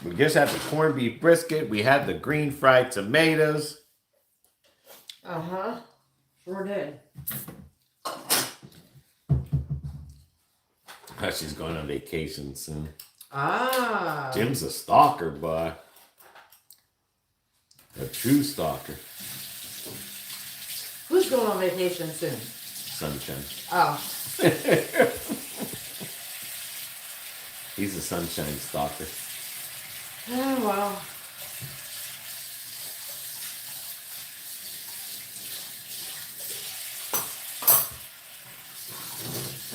We just had the corned beef brisket. We had the green fried tomatoes. Uh-huh. Sure did. She's going on vacation soon. Ah. Jim's a stalker, boy. A true stalker. Who's going on vacation soon? Sunshine. Oh. He's a sunshine stalker. Oh, well.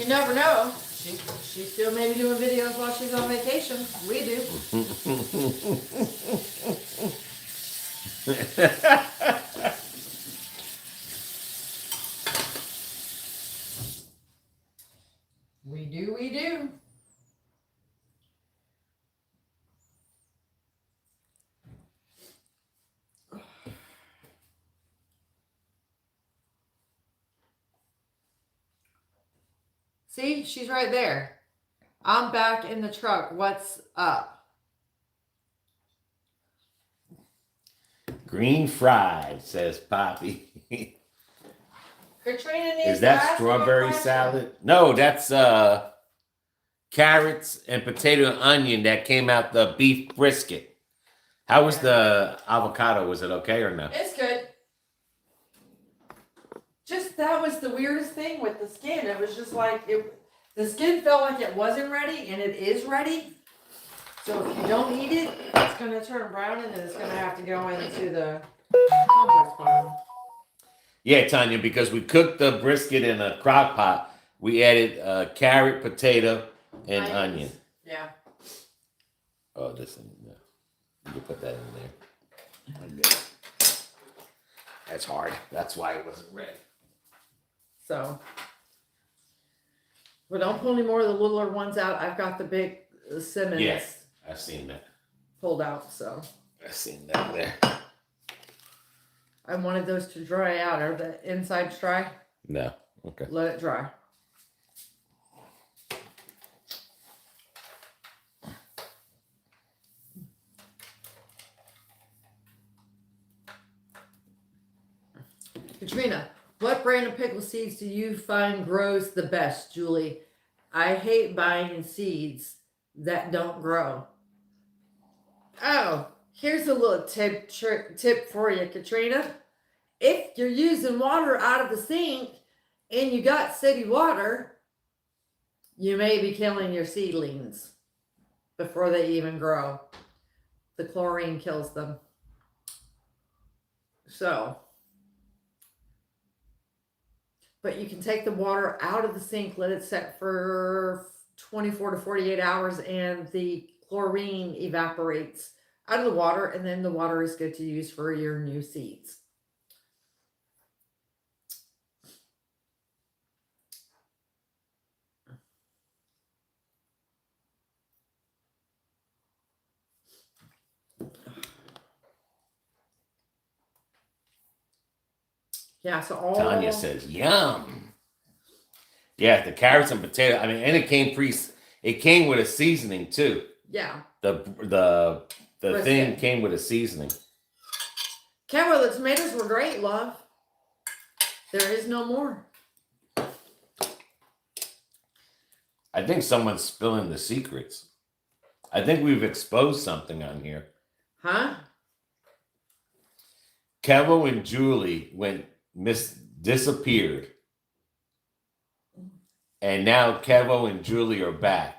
You never know. She still may be doing videos while she's on vacation. We do. We do. See, she's right there. I'm back in the truck. What's up? Green fried, says Poppy. Katrina needs Is to that ask strawberry you a question. salad? No, that's carrots and potato and onion that came out the beef brisket. How was the avocado? Was it okay or no? It's good. Just that was the weirdest thing with the skin. It was just like the skin felt like it wasn't ready, and it is ready. So if you don't eat it, it's gonna turn brown, and then it's gonna have to go into the compost pile. Yeah, Tanya, because we cooked the brisket in a crock pot, we added carrot, potato, and onion. Yeah. Oh, listen, no. You can put that in there. Okay. That's hard. That's why it wasn't ready. So, but don't pull any more of the littler ones out. I've got the big Simmons I've seen that. pulled out, so. I've seen that there. I wanted those to dry out. Are the insides dry? No. Okay. Let it dry. Katrina, what brand of pickle seeds do you find grows the best, Julie? I hate buying seeds that don't grow. Oh, here's a little tip for you, Katrina. If you're using water out of the sink and you got city water, you may be killing your seedlings before they even grow. The chlorine kills them. So, but you can take the water out of the sink, let it set for 24 to 48 hours, and the chlorine evaporates out of the water, and then the water is good to use for your new seeds. Yeah, so all Tanya says, yum. Yeah, the carrots and potato. I mean, and it came with a seasoning too. Yeah. The Brisket. thing came with a seasoning. Carol, the tomatoes were great, love. There is no more. I think someone's spilling the secrets. I think we've exposed something on here. Huh? Kevo and Julie disappeared. And now Kevo and Julie are back.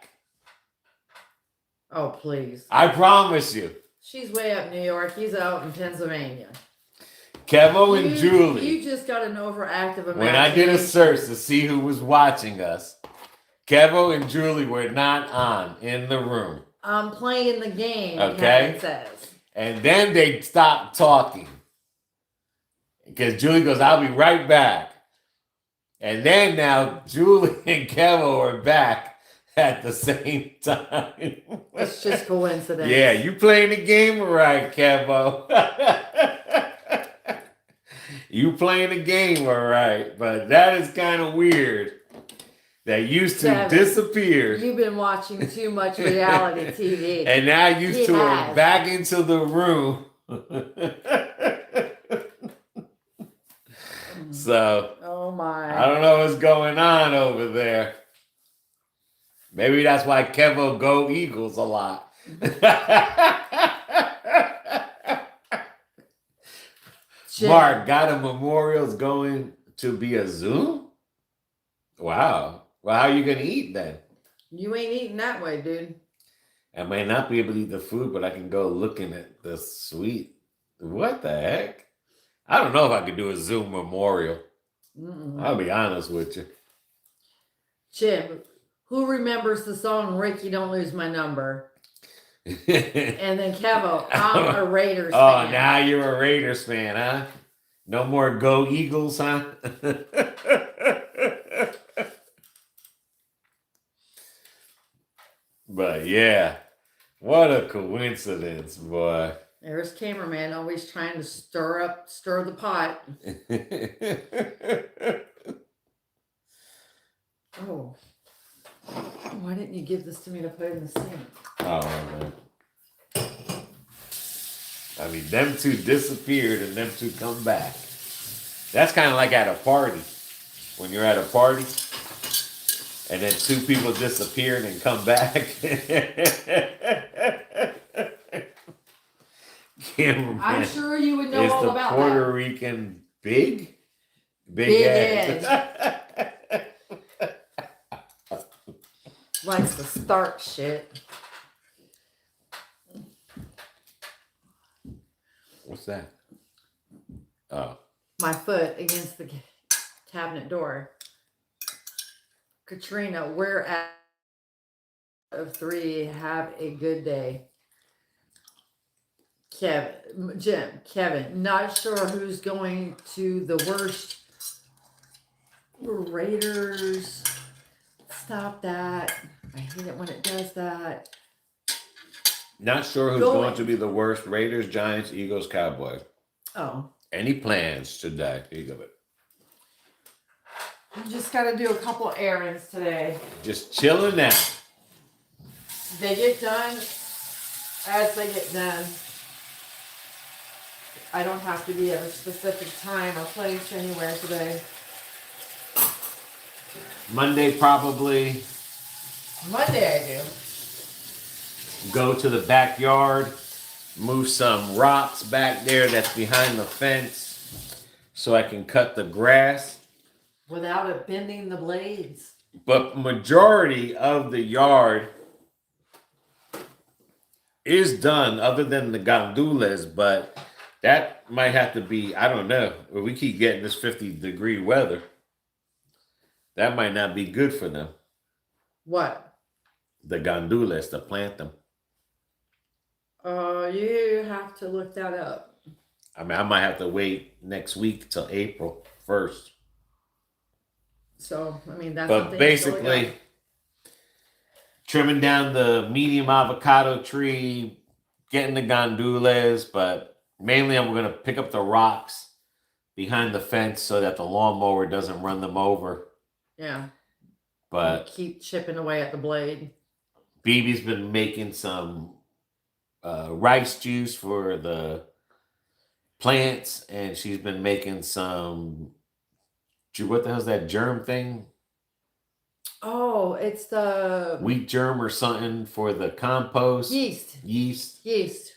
Oh, please. I promise you. She's way up New York. He's out in Pennsylvania. Kevo and Julie. You just got an overactive imagination. When I did a search to see who was watching us, Kevo and Julie were not on in the room. I'm playing the game, Okay. Kevin says. And then they stopped talking. Because Julie goes, I'll be right back. And then now Julie and Kevo are back at the same time. It's just coincidence. Yeah, you playing the game right, Kevo. You playing the game all right. But that is kind of weird. That used to Kevin, disappear. You've been watching too much reality TV. And now used to her back into the room. So, oh my. I don't know what's going on over there. Maybe that's why Kevo go Eagles a lot. Mark, got a memorial's going to be a Zoom? Wow. Well, how are you going to eat then? You ain't eating that way, dude. I may not be able to eat the food, but I can go looking at the sweet. What the heck? I don't know if I could do a Zoom memorial. Mm-mm. I'll be honest with you. Jim, who remembers the song Ricky Don't Lose My Number? And then Kevo, I'm a Raiders fan. Oh, now you're a Raiders fan, huh? No more Go Eagles, huh? But yeah, what a coincidence, boy. There's cameraman always trying to stir the pot. Oh. Why didn't you give this to me to put in the sink? Oh, man. I mean, them two disappeared and them two come back. That's kind of like at a party. When you're at a party and then two people disappear and come back. Cameraman I'm sure you would know all about Puerto that. Rican big Big head. Likes to start shit. What's that? Oh. My foot against the cabinet door. Katrina, we're out of 3. Have a good day. Kevin, not sure who's going to the worst. Raiders. Stop that. I hate it when it does that. Not sure who's going to be the worst. Raiders, Giants, Eagles, Cowboys. Oh. Any plans today? Here you go. I just got to do a couple errands today. Just chilling out. They get done as they get done. I don't have to be at a specific time or place anywhere today. Monday probably. Monday I do. Go to the backyard, move some rocks back there that's behind the fence so I can cut the grass. Without it bending the blades. But majority of the yard is done other than the gandules, but that might have to be, I don't know. We keep getting this 50-degree weather. That might not be good for them. What? The gandules, to plant them. You have to look that up. I mean, I might have to wait next week till April 1st. So, I mean, that's But basically, trimming down the medium avocado tree, getting the gandules, but mainly I'm going to pick up the rocks behind the fence so that the lawnmower doesn't run them over. Yeah. But keep chipping away at the blade. BB's been making some rice juice for the plants, and she's been making some, what the hell's that germ thing? Oh, it's the wheat germ or something for the compost. Yeast.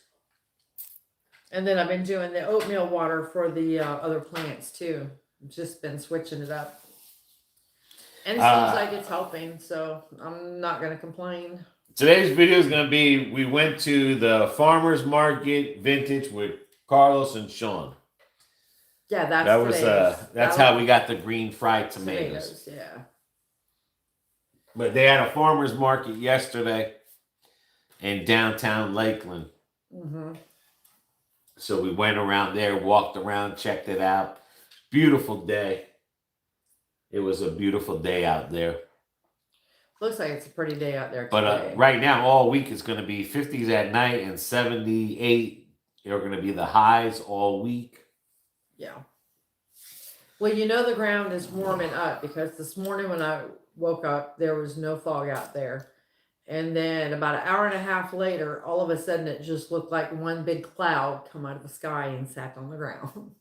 And then I've been doing the oatmeal water for the other plants too. Just been switching it up. And it seems like it's helping, so I'm not going to complain. Today's video is going to be, we went to the farmer's market vintage with Carlos and Sean. Yeah, that's how we got the green fried tomatoes. Yeah. But they had a farmer's market yesterday in downtown Lakeland. Mm-hmm. So we went around there, walked around, checked it out. Beautiful day. It was a beautiful day out there. Looks like it's a pretty day out there today. But right now, all week, it's going to be 50s at night and 78 are going to be the highs all week. Yeah. Well, you know the ground is warming up because this morning when I woke up, there was no fog out there. And then about an hour and a half later, all of a sudden it just looked like one big cloud come out of the sky and sat on the ground.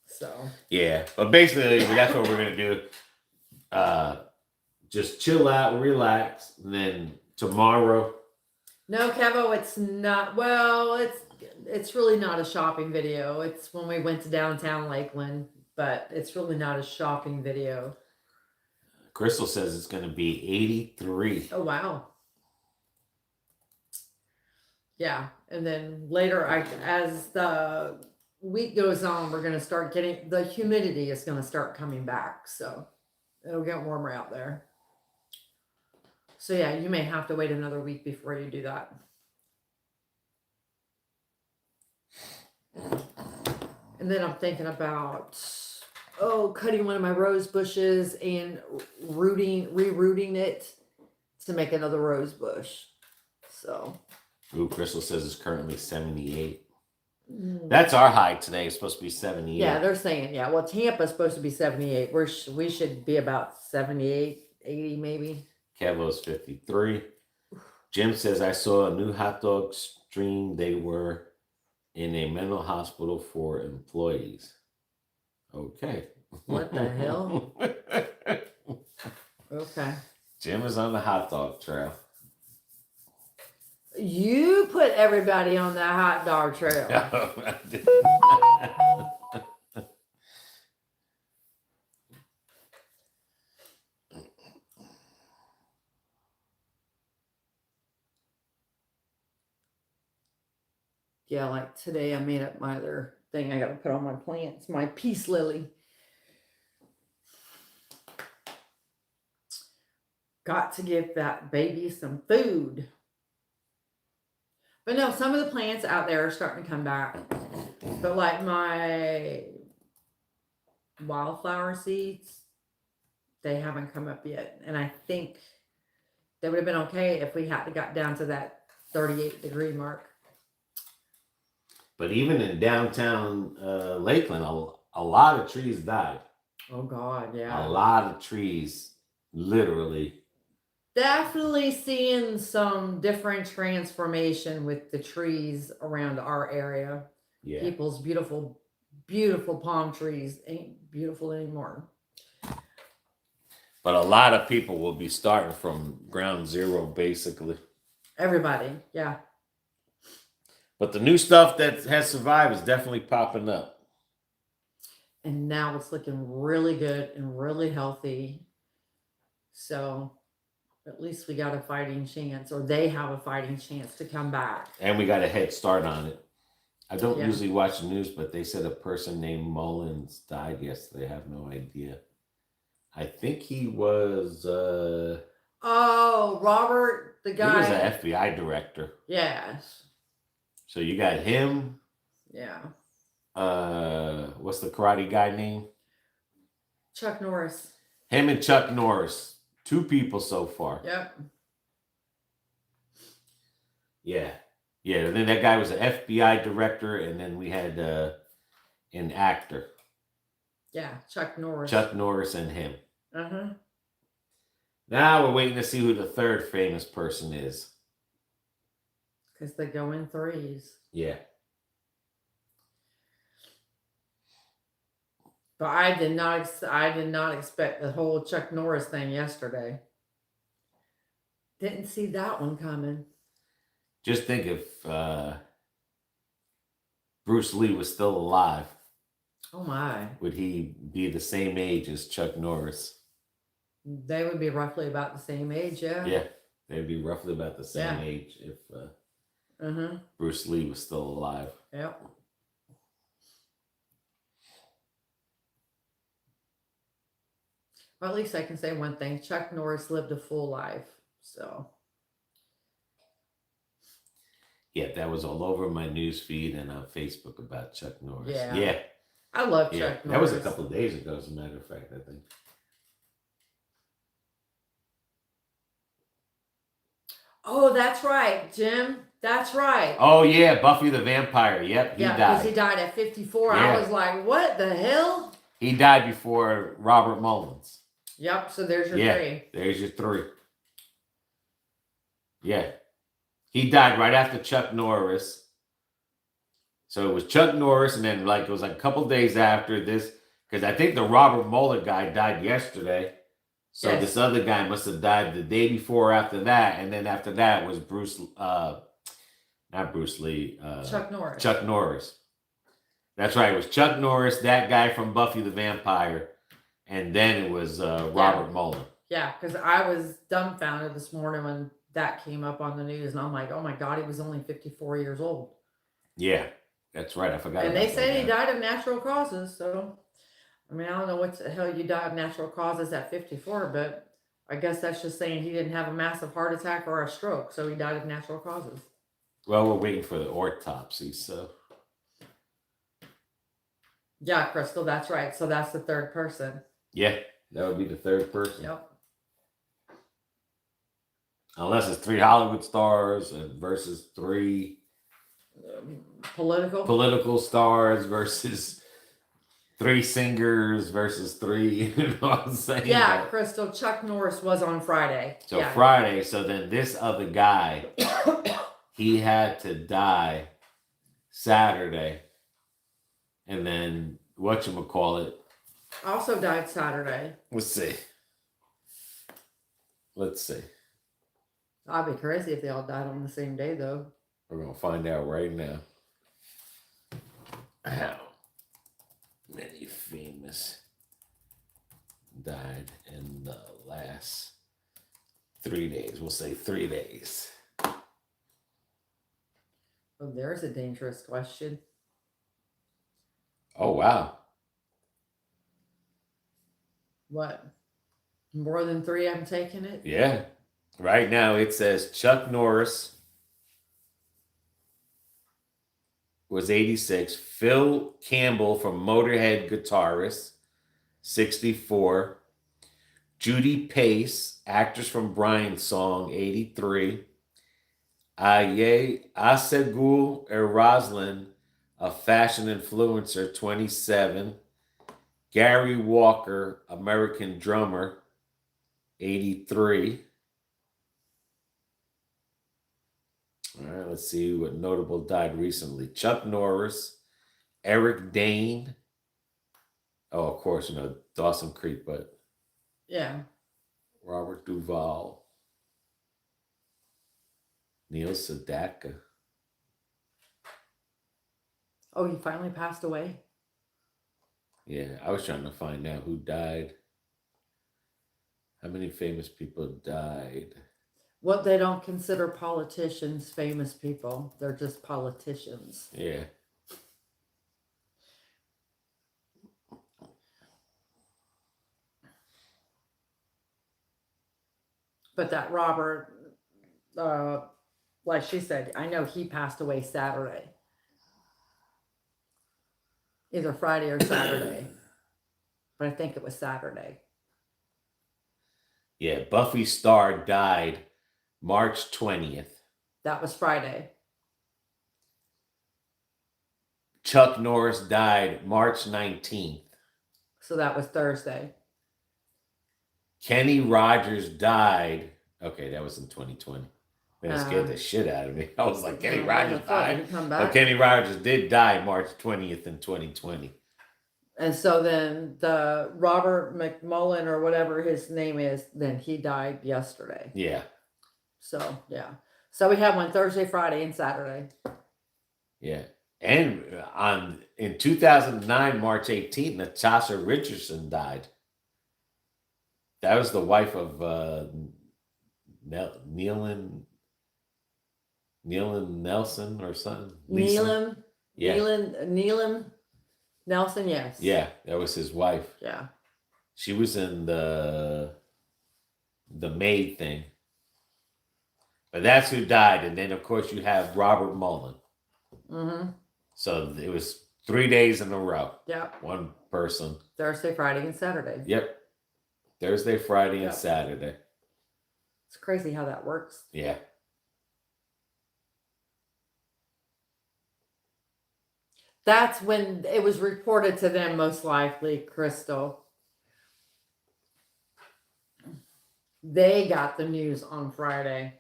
So. Yeah, but basically that's what we're going to do. Just chill out, relax, and then tomorrow. No, Kevo, it's not. Well, it's really not a shopping video. It's when we went to downtown Lakeland, but it's really not a shopping video. Crystal says it's going to be 83. Oh, wow. Yeah, and then later, as the week goes on, we're going to start getting, the humidity is going to start coming back, so it'll get warmer out there. So yeah, you may have to wait another week before you do that. And then I'm thinking about, cutting one of my rose bushes and re-rooting it to make another rose bush. So. Ooh, Crystal says it's currently 78. That's our high today. It's supposed to be 78. Yeah, they're saying, well, Tampa's supposed to be 78. We should be about 78, 80 maybe. Kevo's 53. Jim says, I saw a new hot dog stream. They were in a mental hospital for employees. Okay. What the hell? Okay. Jim is on the hot dog trail. You put everybody on that hot dog trail. Yeah, like today I made up my other thing I got to put on my plants, my peace lily. Got to give that baby some food. But no, some of the plants out there are starting to come back. But like my wildflower seeds, they haven't come up yet. And I think they would have been okay if we had to got down to that 38-degree mark. But even in downtown Lakeland, a lot of trees died. Oh, God, yeah. A lot of trees, literally. Definitely seeing some different transformation with the trees around our area. Yeah. People's beautiful, beautiful palm trees ain't beautiful anymore. But a lot of people will be starting from ground zero, basically. Everybody, yeah. But the new stuff that has survived is definitely popping up. And now it's looking really good and really healthy. So at least we got a fighting chance, or they have a fighting chance to come back. And we got a head start on it. I don't usually watch the news, but they said a person named Mullins died yesterday. I have no idea. I think he was... Robert, the guy... He was an FBI director. Yes. So you got him. Yeah. What's the karate guy name? Chuck Norris. Him and Chuck Norris. 2 people so far. Yep. Yeah. Yeah. And then that guy was an FBI director, and then we had an actor. Yeah, Chuck Norris. Chuck Norris and him. Uh-huh. Now we're waiting to see who the third famous person is. Because they go in threes. Yeah. But I did not expect the whole Chuck Norris thing yesterday. Didn't see that one coming. Just think if Bruce Lee was still alive. Oh my. Would he be the same age as Chuck Norris? They would be roughly about the same age, yeah. Yeah, they'd be roughly about the same age if Bruce Lee was still alive. Yep. Well, at least I can say one thing. Chuck Norris lived a full life, so. Yeah, that was all over my news feed and on Facebook about Chuck Norris. Yeah. I love Chuck Norris. That was a couple of days ago, as a matter of fact, I think. Oh, that's right, Jim. That's right. Oh, yeah, Buffy the Vampire. Yep, he died. because he died at 54. Yeah. I was like, what the hell? He died before Robert Mullins. Yep, so there's your 3. There's your 3. Yeah. He died right after Chuck Norris. So it was Chuck Norris, and then it was a couple days after this, because I think the Robert Mueller guy died yesterday. So this other guy must have died the day before after that, and then after that was not Bruce Lee. Chuck Norris. Chuck Norris. That's right. It was Chuck Norris, that guy from Buffy the Vampire, and then it was Robert Mueller. Yeah, because I was dumbfounded this morning when that came up on the news, and I'm like, oh my God, he was only 54 years old. Yeah, that's right. I forgot. And they said he died of natural causes, so I mean, I don't know what the hell you die of natural causes at 54, but I guess that's just saying he didn't have a massive heart attack or a stroke, so he died of natural causes. Well, we're waiting for the autopsy, so. Yeah, Crystal, that's right. So that's the third person. Yeah, that would be the third person. Yep. Unless it's 3 Hollywood stars versus 3 Political stars versus 3 singers versus 3. You know what I'm saying? Yeah, but, Crystal, Chuck Norris was on Friday. So yeah. Friday, so then this other guy, he had to die Saturday. And then whatchamacallit. Also died Saturday. Let's see. I'd be crazy if they all died on the same day, though. We're going to find out right now. How many famous died in the last 3 days? We'll say 3 days. Oh, there's a dangerous question. Oh, wow. What? More than 3, I'm taking it? Yeah. Right now it says Chuck Norris was 86. Phil Campbell from Motorhead guitarist, 64. Judy Pace, actress from Brian's Song, 83. Aye Asegul Roslin, a fashion influencer, 27. Gary Walker, American drummer, 83. All right, let's see what notable died recently. Chuck Norris, Eric Dane. Oh, of course, you know, Dawson Creek, but. Yeah. Robert Duvall. Neil Sedaka. Oh, he finally passed away? Yeah, I was trying to find out who died. How many famous people died? What they don't consider politicians famous people. They're just politicians. Yeah. But that Robert, like she said, I know he passed away Saturday. Either Friday or Saturday. But I think it was Saturday. Yeah, Buffy Starr died March 20th. That was Friday. Chuck Norris died March 19th. So that was Thursday. Kenny Rogers died. Okay, that was in 2020. That scared the shit out of me. I was like, Kenny Rogers died. But Kenny Rogers did die March 20th in 2020. And so then the Robert McMullen or whatever his name is, then he died yesterday. Yeah. So, yeah. So we have one Thursday, Friday, and Saturday. Yeah. And in 2009, March 18th, Natasha Richardson died. That was the wife of Nealon Nelson or something. Nealon Nelson, yes. Yeah, that was his wife. Yeah. She was in the maid thing. But that's who died. And then, of course, you have Robert Mullen. Mm-hmm. So it was 3 days in a row. Yep. One person. Thursday, Friday, and Saturday. Yep. Thursday, Friday, and Saturday. It's crazy how that works. Yeah. That's when it was reported to them, most likely, Crystal. They got the news on Friday.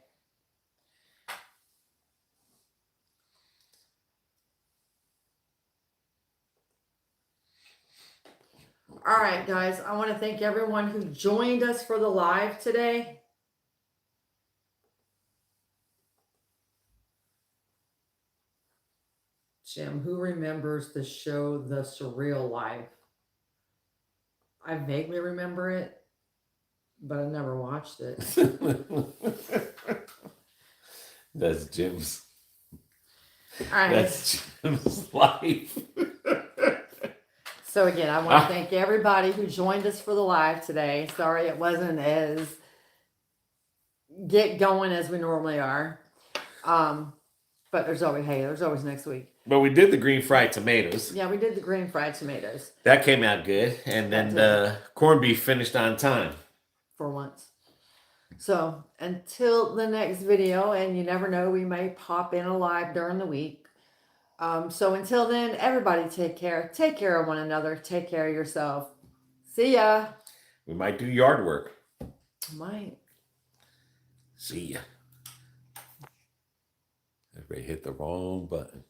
All right, guys. I want to thank everyone who joined us for the live today. Jim, who remembers the show The Surreal Life? I vaguely remember it, but I never watched it. That's Jim's. All right. That's Jim's life. So again, I want to thank everybody who joined us for the live today. Sorry it wasn't as get going as we normally are. But there's always next week. But we did the green fried tomatoes. Yeah, we did the green fried tomatoes. That came out good. And then the corned beef finished on time. For once. So until the next video, and you never know, we may pop in alive during the week. So until then, everybody take care. Take care of one another. Take care of yourself. See ya. We might do yard work. Might. See ya. Everybody hit the wrong button.